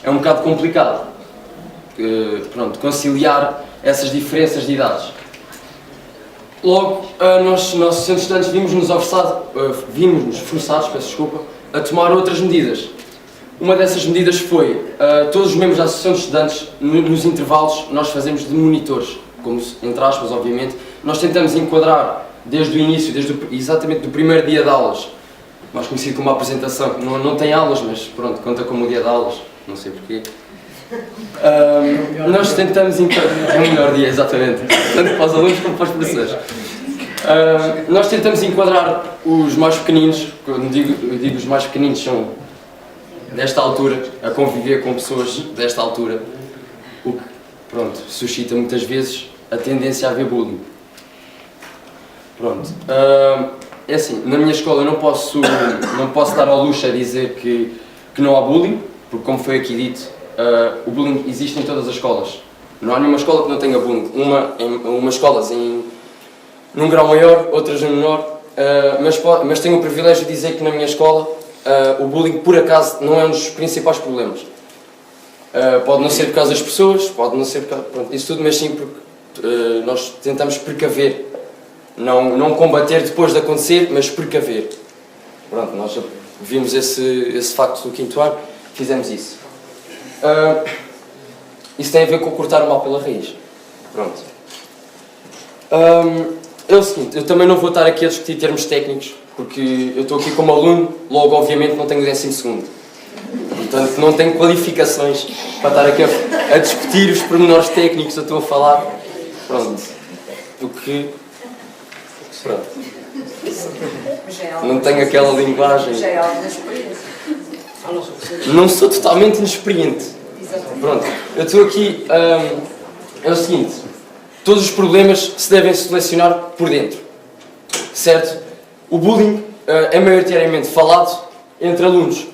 É um bocado complicado, pronto, conciliar essas diferenças de idades. Logo, nós Associação de Estudantes vimos-nos forçados, peço desculpa, a tomar outras medidas. Uma dessas medidas foi, todos os membros da Associação de Estudantes, nos intervalos, nós fazemos de monitores, como entre aspas, obviamente. Nós tentamos enquadrar desde o início, exatamente do primeiro dia de aulas, mais conhecido como a apresentação, que não tem aulas, mas pronto, conta como o dia de aulas, não sei porquê. Nós tentamos enquadrar, é o melhor dia, exatamente, tanto para os alunos como para os professores. Nós tentamos enquadrar os mais pequeninos, quando digo os mais pequeninos, são desta altura, a conviver com pessoas desta altura, o que, pronto, suscita muitas vezes a tendência a haver bullying. Pronto, é assim, na minha escola eu não posso dar ao luxo a dizer que não há bullying, porque como foi aqui dito, o bullying existe em todas as escolas. Não há nenhuma escola que não tenha bullying. Umas escolas num grau maior, outras num menor, mas tenho o privilégio de dizer que na minha escola o bullying, por acaso, não é um dos principais problemas. Pode não ser por causa das pessoas, pode não ser por causa, pronto, isso tudo, mas sim porque nós tentamos precaver. Não combater depois de acontecer, mas precaver. Pronto, nós vimos esse facto do 5º ano, fizemos isso. Isso tem a ver com cortar o mal pela raiz. Pronto. É o seguinte, eu também não vou estar aqui a discutir termos técnicos, porque eu estou aqui como aluno, logo obviamente não tenho o 12º. Portanto, não tenho qualificações para estar aqui a discutir os pormenores técnicos que eu estou a falar. Pronto. Pronto. Não tenho aquela linguagem. Já é algo da experiência. Não sou totalmente inexperiente. Pronto. Eu estou aqui. É o seguinte: todos os problemas se devem selecionar por dentro. Certo? O bullying é maioritariamente falado entre alunos,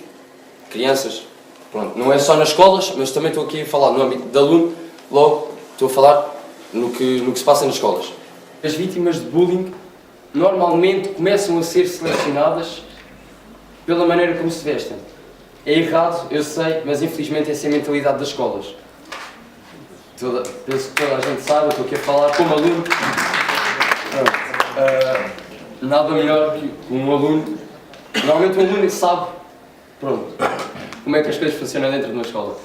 crianças. Pronto. Não é só nas escolas, mas também estou aqui a falar no âmbito de aluno. Logo, estou a falar no que se passa nas escolas. As vítimas de bullying normalmente começam a ser selecionadas pela maneira como se vestem. É errado, eu sei, mas infelizmente essa é a mentalidade das escolas. Penso que toda a gente sabe, eu estou aqui a falar como aluno. Nada melhor que um aluno. Normalmente um aluno sabe, pronto, como é que as coisas funcionam dentro de uma escola.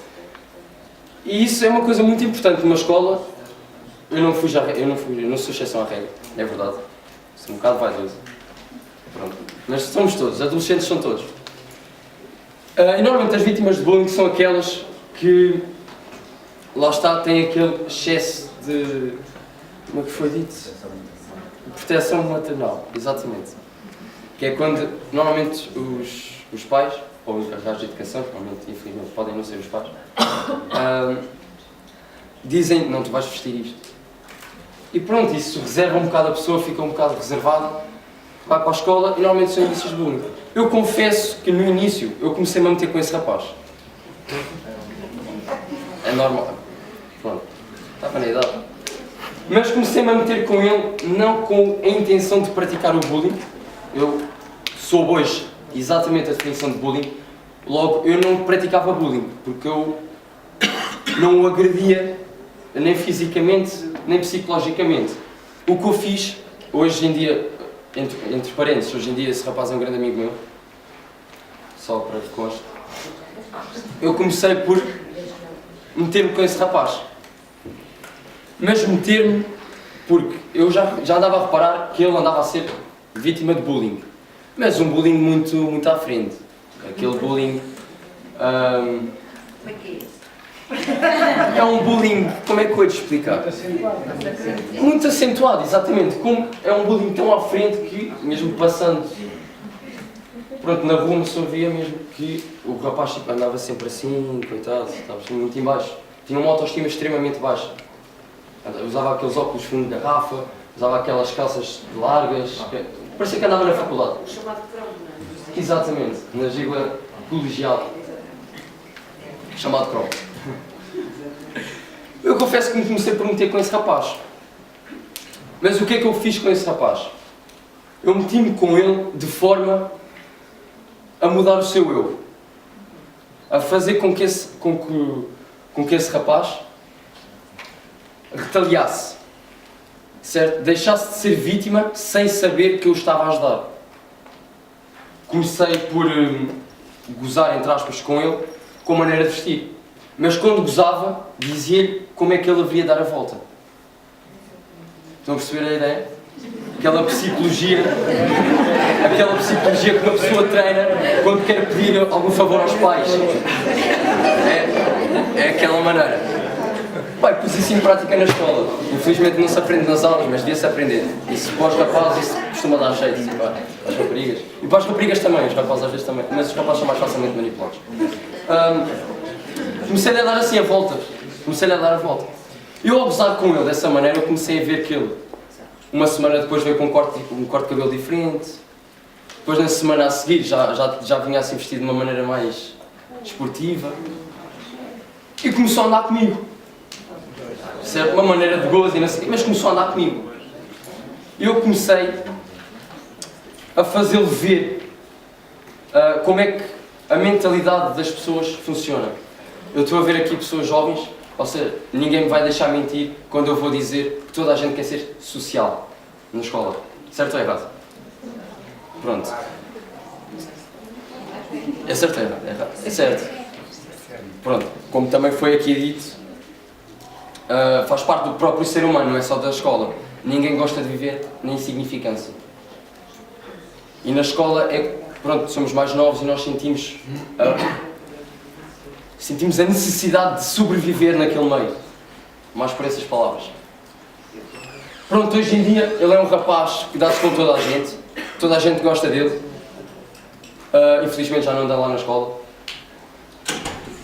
E isso é uma coisa muito importante numa escola. Eu não sou exceção à regra, é verdade. Sou um bocado vaidoso. Pronto. Mas somos todos, adolescentes são todos. E normalmente as vítimas de bullying são aquelas que, lá está, têm aquele excesso de, como é que foi dito? Proteção maternal, exatamente. Que é quando, normalmente, os pais, ou os carregados de educação, normalmente, infelizmente, podem não ser os pais, dizem, não, tu vais vestir isto. E pronto, isso reserva um bocado a pessoa, fica um bocado reservada, vai para a escola e normalmente são indícios de bullying. Eu confesso que no início eu comecei-me a meter com esse rapaz. É normal. Pronto, estava na idade. Mas comecei-me a meter com ele não com a intenção de praticar o bullying. Eu sou hoje exatamente a definição de bullying. Logo, eu não praticava bullying, porque eu não o agredia nem fisicamente, nem psicologicamente. O que eu fiz, hoje em dia, entre parênteses, hoje em dia esse rapaz é um grande amigo meu, só para que conste, eu comecei por meter-me com esse rapaz. Mas meter-me porque eu já andava a reparar que ele andava a ser vítima de bullying. Mas um bullying muito à frente. Aquele bullying... é um bullying, como é que eu ia te explicar? Muito acentuado, exatamente. Como é um bullying tão à frente que, mesmo passando pronto, na rua, me via mesmo que o rapaz tipo, andava sempre assim, coitado, estava muito em baixo. Tinha uma autoestima extremamente baixa. Usava aqueles óculos fundo de garrafa, usava aquelas calças largas, parecia que andava na faculdade. O chamado cromo, não é? Exatamente, na gíria colegial. Chamado cromo. Eu confesso que me comecei por meter com esse rapaz. Mas o que é que eu fiz com esse rapaz? Eu meti-me com ele de forma a mudar o seu eu. A fazer com que esse rapaz retaliasse. Certo? Deixasse de ser vítima sem saber que eu estava a ajudar. Comecei por gozar, entre aspas, com ele, com a maneira de vestir. Mas quando gozava, dizia-lhe como é que ele haveria dar a volta. Estão a perceber a ideia? Aquela psicologia que uma pessoa treina quando quer pedir algum favor aos pais. É aquela maneira. Pai, pus isso em prática na escola. Infelizmente não se aprende nas aulas, mas devia-se aprender. Isso para os rapazes, isso costuma dar jeito, assim, para as raparigas. E para as raparigas também, os rapazes às vezes também, mas os rapazes são mais facilmente manipulados. Comecei-lhe a dar assim a volta. Eu, ao gozar com ele dessa maneira, eu comecei a ver que ele, uma semana depois, veio com um corte de cabelo diferente. Depois, na semana a seguir, já vinha assim vestido de uma maneira mais esportiva. E começou a andar comigo. Certo? Uma maneira de gozo, mas começou a andar comigo. E eu comecei a fazê-lo ver como é que a mentalidade das pessoas funciona. Eu estou a ver aqui pessoas jovens, ou seja, ninguém me vai deixar mentir quando eu vou dizer que toda a gente quer ser social na escola. Certo ou errado? Pronto. É certo ou errado? É errado. É certo. Pronto. Como também foi aqui dito, faz parte do próprio ser humano, não é só da escola. Ninguém gosta de viver na insignificância. E na escola pronto, somos mais novos e nós sentimos a necessidade de sobreviver naquele meio. Mais por essas palavras. Pronto, hoje em dia ele é um rapaz que dá-se com toda a gente gosta dele. Infelizmente já não anda lá na escola.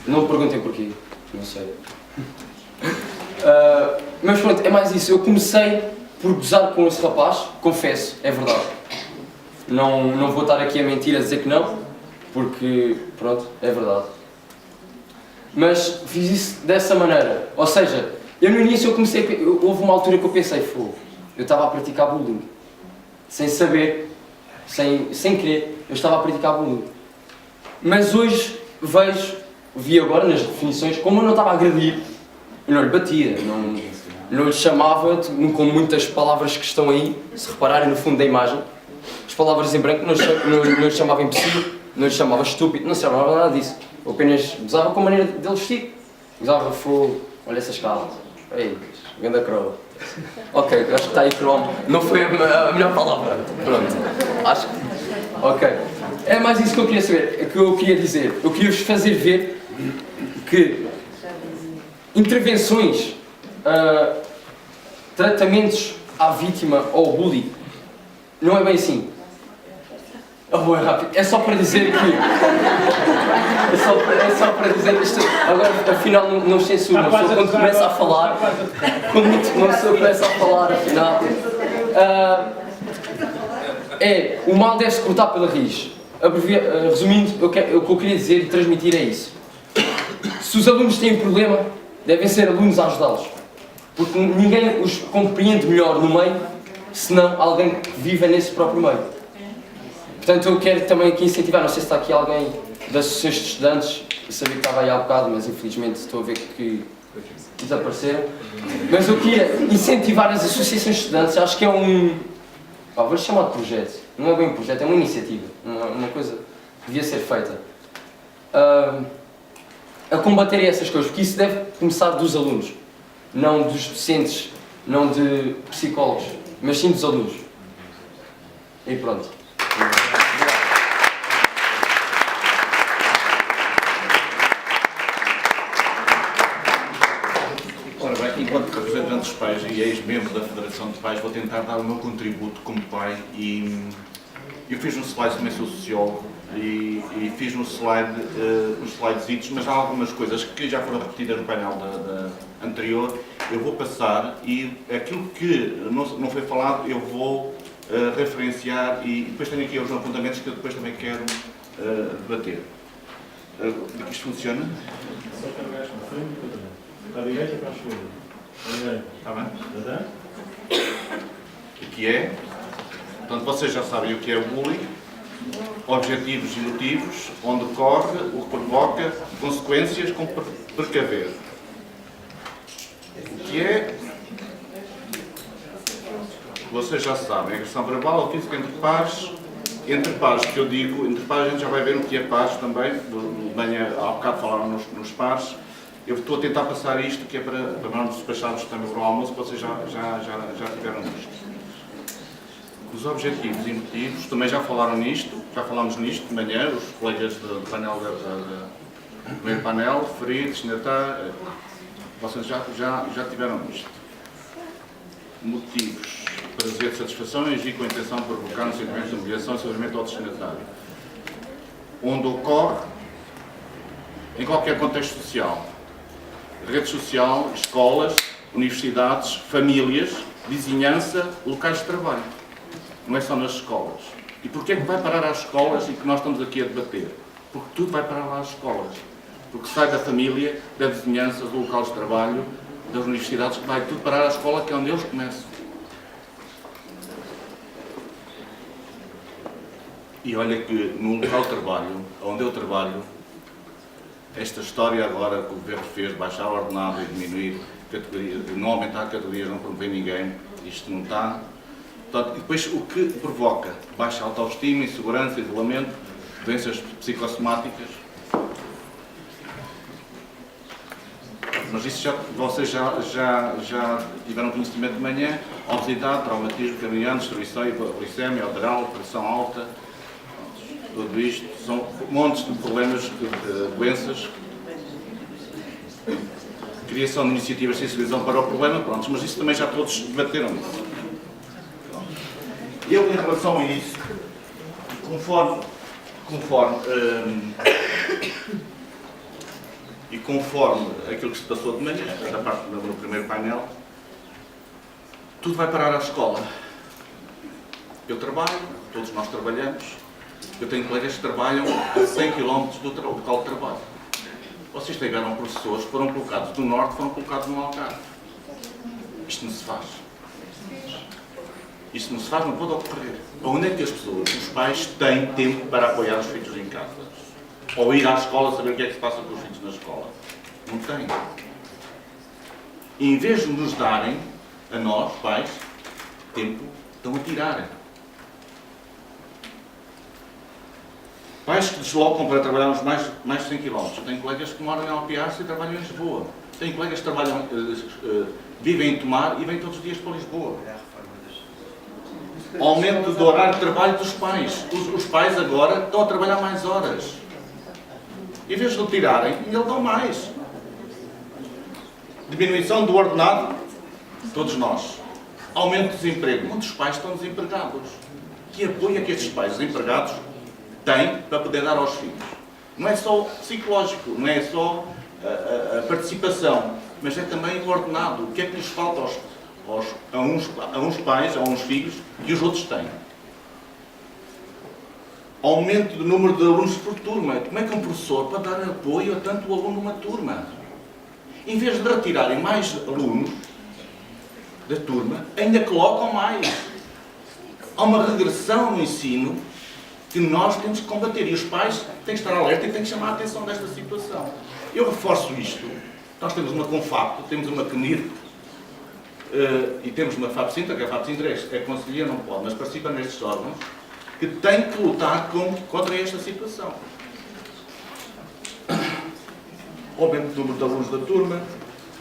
Não me perguntem porquê, não sei. Mas pronto, é mais isso. Eu comecei por gozar com esse rapaz, confesso, é verdade. Não vou estar aqui a mentir, a dizer que não, porque, pronto, é verdade. Mas fiz isso dessa maneira. Ou seja, eu no início houve uma altura que eu pensei, eu estava a praticar bullying. Sem saber, sem querer, eu estava a praticar bullying. Mas hoje vi agora nas definições, como eu não estava a agredir, eu não lhe batia, não lhe chamava com muitas palavras que estão aí, se repararem no fundo da imagem. As palavras em branco não lhe chamava imbecil, não lhe chamava estúpido, não se chamava nada disso. Eu apenas gozava com a maneira dele vestir. Gozava fogo, olha essas calças. Ei, ganda croa. Ok, acho que está aí cromo. Não foi a melhor palavra. Pronto. Acho que. Ok. É mais isso que eu queria saber, que eu queria dizer. Eu queria vos fazer ver que intervenções, tratamentos à vítima ou ao bullying, não é bem assim. vou rápido. É só para dizer que... É só para dizer que isto... Agora, afinal, não censura. Uma pessoa quando começa a falar... Quando uma pessoa começa a falar, afinal... O mal deve-se cortar pela raiz. Resumindo, o que eu queria dizer e transmitir é isso. Se os alunos têm problema, devem ser alunos a ajudá-los. Porque ninguém os compreende melhor no meio, senão alguém que vive nesse próprio meio. Portanto, eu quero também aqui incentivar, não sei se está aqui alguém das associações de estudantes, eu sabia que estava aí há bocado, mas infelizmente estou a ver que desapareceram. Mas eu queria incentivar as associações de estudantes, acho que é vou-lhe chamar de projeto, não é bem um projeto, é uma iniciativa, uma coisa que devia ser feita. A combater essas coisas, porque isso deve começar dos alunos, não dos docentes, não de psicólogos, mas sim dos alunos. E pronto. Ora bem, enquanto representante dos pais e ex-membro da Federação de Pais, vou tentar dar o meu contributo como pai e eu fiz um slide, também sou sociólogo, e fiz um slide, uns slidezitos, mas há algumas coisas que já foram repetidas no painel anterior, eu vou passar e aquilo que não foi falado eu vou referenciar e depois tenho aqui os apontamentos que eu depois também quero debater. Como é que isto funciona? Para a direita e para a esquerda. Está bem? O que é? Portanto, vocês já sabem o que é o bullying, objetivos e motivos, onde ocorre, o que provoca, consequências com precaver. O que é? Vocês já sabem, agressão verbal ou física entre pares. Entre pares, que eu digo, entre pares a gente já vai ver o que é pares também, há bocado falaram nos pares. Eu estou a tentar passar isto, que é para não despacharmos também para o almoço, que vocês já tiveram isto. Os objetivos e motivos, também já falaram nisto, já falámos nisto de manhã, os colegas do painel do primeiro painel, referidos, vocês já tiveram isto. Motivos, prazer de satisfação e agir com a intenção de provocar um sentimento de humilhação e sofrimento ao destinatário. Onde ocorre, em qualquer contexto social, rede social, escolas, universidades, famílias, vizinhança, locais de trabalho. Não é só nas escolas. E porquê é que vai parar às escolas e que nós estamos aqui a debater? Porque tudo vai parar lá às escolas. Porque sai da família, da vizinhança, do local de trabalho, das universidades, que vai tudo parar à escola, que é onde eles começam. E olha que no local de trabalho, onde eu trabalho, esta história agora que o governo fez, baixar o ordenado e diminuir categorias, não aumentar categorias, não promover ninguém, isto não está. Portanto, depois o que provoca? Baixa autoestima, insegurança, isolamento, doenças psicossomáticas. Mas isso vocês já tiveram conhecimento de manhã, obesidade, traumatismo craniano, destruição, glicemia, oderal, pressão alta. Tudo isto são montes de problemas, de doenças, criação de iniciativas de sensibilização para o problema, pronto, mas isso também já todos debateram isso. Eu, em relação a isso, conforme aquilo que se passou de manhã, da parte do primeiro painel, tudo vai parar à escola. Eu trabalho, todos nós trabalhamos. Eu tenho colegas que trabalham a 100 km do local de trabalho. Vocês tiveram professores que foram colocados do norte, foram colocados no Algarve. Isto não se faz. Isto não se faz, não pode ocorrer. Onde é que as pessoas, os pais, têm tempo para apoiar os filhos em casa? Ou ir à escola saber o que é que se passa com os filhos na escola? Não têm. E em vez de nos darem, a nós, pais, tempo, estão a tirarem. Pais que deslocam para trabalhar uns mais de 100 km. Eu tenho colegas que moram em Alpiarce e trabalham em Lisboa. Tenho colegas que trabalham, vivem em Tomar e vêm todos os dias para Lisboa. Aumento do horário de trabalho dos pais. Os pais agora estão a trabalhar mais horas. Em vez de o tirarem, ainda dão mais. Diminuição do ordenado, todos nós. Aumento do desemprego. Muitos pais estão desempregados. Que apoio é que estes pais desempregados tem para poder dar aos filhos. Não é só psicológico, não é só a participação, mas é também o ordenado. O que é que lhes falta a uns pais, a uns filhos, que os outros têm? Aumento do número de alunos por turma. Como é que um professor pode dar apoio a tanto aluno numa turma? Em vez de retirarem mais alunos da turma, ainda colocam mais. Há uma regressão no ensino que nós temos que combater. E os pais têm que estar alerta e têm que chamar a atenção desta situação. Eu reforço isto. Nós temos uma Confapto, temos uma CNIR e temos uma FAP Sintra, que a FAP Sintra é conselheira, não pode, mas participa nestes órgãos, que tem que lutar contra esta situação. Aumento do número de alunos da turma,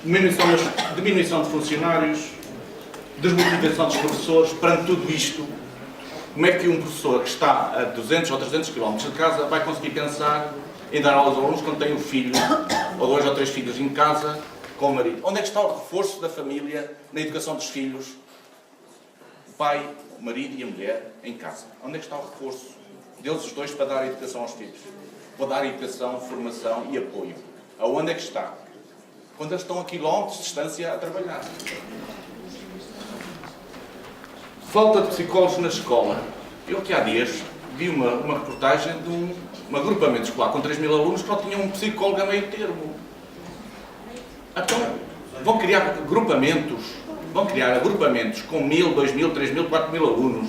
diminuição de funcionários, desmotivação dos professores. Perante tudo isto, como é que um professor que está a 200 ou 300 km de casa vai conseguir pensar em dar aulas aos alunos quando tem um filho, ou 2 ou 3 filhos em casa, com o marido? Onde é que está o reforço da família na educação dos filhos? O pai, o marido e a mulher em casa. Onde é que está o reforço deles os dois para dar educação aos filhos? Para dar educação, formação e apoio. Aonde é que está? Quando eles estão a quilómetros de distância a trabalhar. Falta de psicólogos na escola. Eu aqui há dias vi uma reportagem de um agrupamento escolar com 3.000 alunos que só tinha um psicólogo a meio termo. Então, vão criar agrupamentos com 1.000, 2.000, 3.000, 4.000 alunos,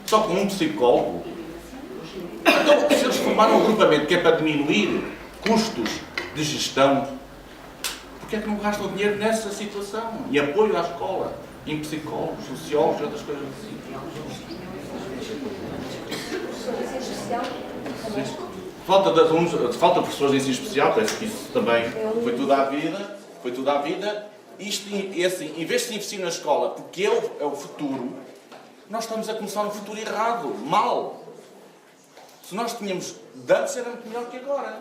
só com um psicólogo. Então, se eles formaram um agrupamento que é para diminuir custos de gestão, porque é que não gastam dinheiro nessa situação? E apoio à escola, em psicólogos, sociólogos e outras coisas assim. Falta de alunos, falta de professores de ensino especial, parece que isso também foi tudo à vida. Isto, assim, em vez de se investir na escola, porque é o futuro, nós estamos a começar um futuro errado, mal. Se nós tínhamos de antes, era muito melhor que agora.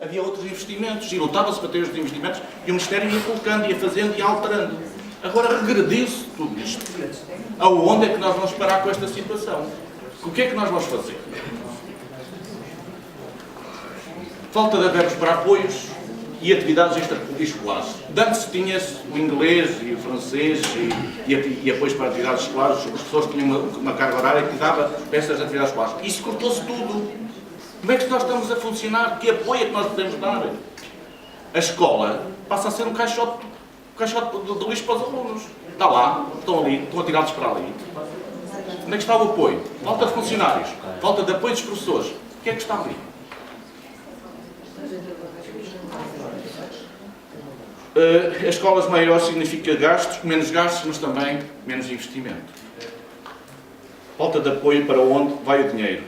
Havia outros investimentos, e lutava-se para ter os investimentos, e o Ministério ia colocando, ia fazendo, ia alterando. Agora regrediu-se tudo isto. Aonde é que nós vamos parar com esta situação? O que é que nós vamos fazer? Falta de verbos para apoios e atividades extraescolares. Antes tinha-se o inglês e o francês e apoios para atividades escolares. Os professores tinham uma carga horária que dava para essas atividades escolares. Isso cortou-se tudo. Como é que nós estamos a funcionar? Que apoio é que nós podemos dar? A escola passa a ser um caixote de lixo para os alunos. Está lá, estão atirados para ali. Onde é que está o apoio? Falta de funcionários, falta de apoio dos professores. O que é que está ali? As escolas maiores significa gastos, menos gastos, mas também menos investimento. Falta de apoio para onde vai o dinheiro.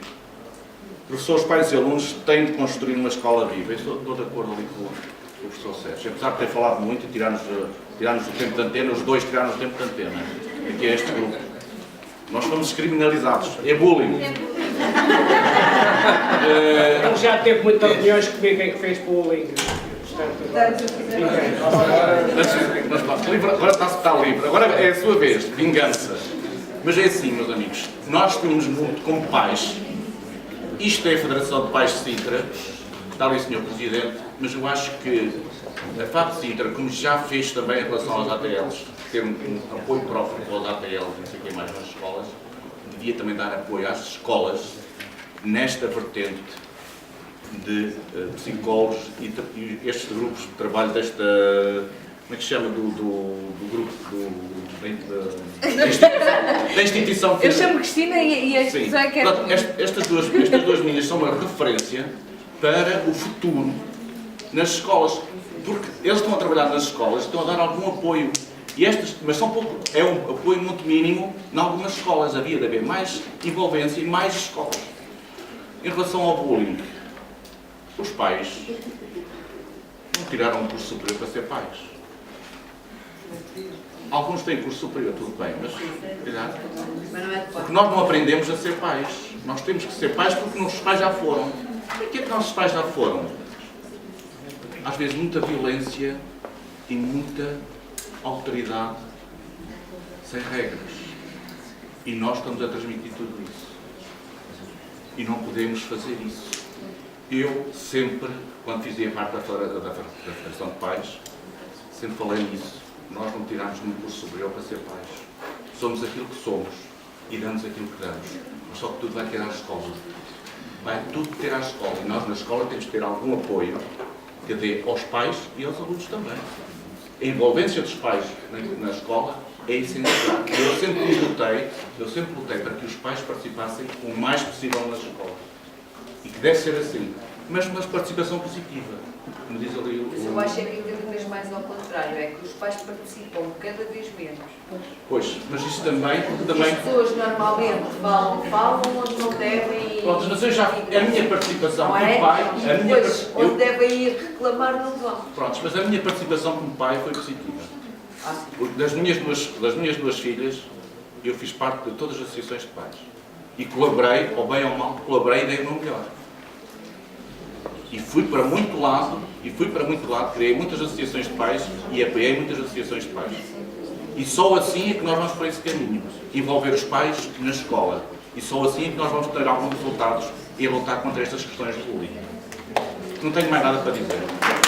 Professores, pais e alunos têm de construir uma escola viva. Eu estou de acordo ali com o professor Sérgio. Apesar de ter falado muito e tirar-nos o tempo de antena, os dois tiraram-nos o tempo de antena. Aqui é este grupo. Nós fomos criminalizados. É bullying. Ele já teve muitas reuniões comigo em que fez bullying. Agora está livre. Agora é a sua vez. Vingança. Mas é assim, meus amigos. Nós tínhamos muito como pais. Isto é a Federação de Pais de Sintra. Está ali o Sr. Presidente. Mas eu acho que a FAP Sintra, como já fez também em relação aos ATLs, ter um apoio próprio para os ATLs, não sei o que mais nas escolas, devia também dar apoio às escolas nesta vertente de psicólogos e estes grupos de trabalho desta, como é que se chama, do grupo da instituição. Eu chamo Cristina e a instituição é que é... Estas duas meninas são uma referência para o futuro nas escolas, porque eles estão a trabalhar nas escolas, estão a dar algum apoio, mas são pouco, é um apoio muito mínimo em algumas escolas. Havia de haver mais envolvência e mais escolas. Em relação ao bullying, os pais não tiraram um curso superior para ser pais. Alguns têm curso superior, tudo bem, mas porque nós não aprendemos a ser pais. Nós temos que ser pais porque nossos pais já foram. E o que é que nossos pais já foram? Às vezes muita violência e muita autoridade sem regras. E nós estamos a transmitir tudo isso. e não podemos fazer isso. Eu sempre, quando fazia parte da Federação de Pais, sempre falei nisso. Nós não tiramos nenhum curso superior para ser pais. Somos aquilo que somos e damos aquilo que damos. Mas só que tudo vai ter à escola. Vai tudo ter à escola. E nós na escola temos que ter algum apoio que dê aos pais e aos alunos também. A envolvência dos pais na escola é essencial. Eu sempre lutei para que os pais participassem o mais possível nas escolas. E que deve ser assim. Mas uma participação positiva. Como diz ali o... Mas eu acho que é cada vez mais ao contrário, é que os pais participam cada vez menos. Pois, mas isso também... As pessoas normalmente falam onde não devem ir. Pronto, mas eu já... A minha participação Não como é? pai... Depois, onde devem ir reclamar, não vão. Pronto, mas a minha participação como pai foi positiva. Porque das minhas duas filhas, eu fiz parte de todas as associações de pais. E colaborei, ou bem ou mal, colaborei e dei o meu melhor. E fui para muito lado, criei muitas associações de pais e apoiei muitas associações de pais. E só assim é que nós vamos para esse caminho. Envolver os pais na escola. E só assim é que nós vamos ter alguns resultados e lutar contra estas questões de bullying. Não tenho mais nada para dizer.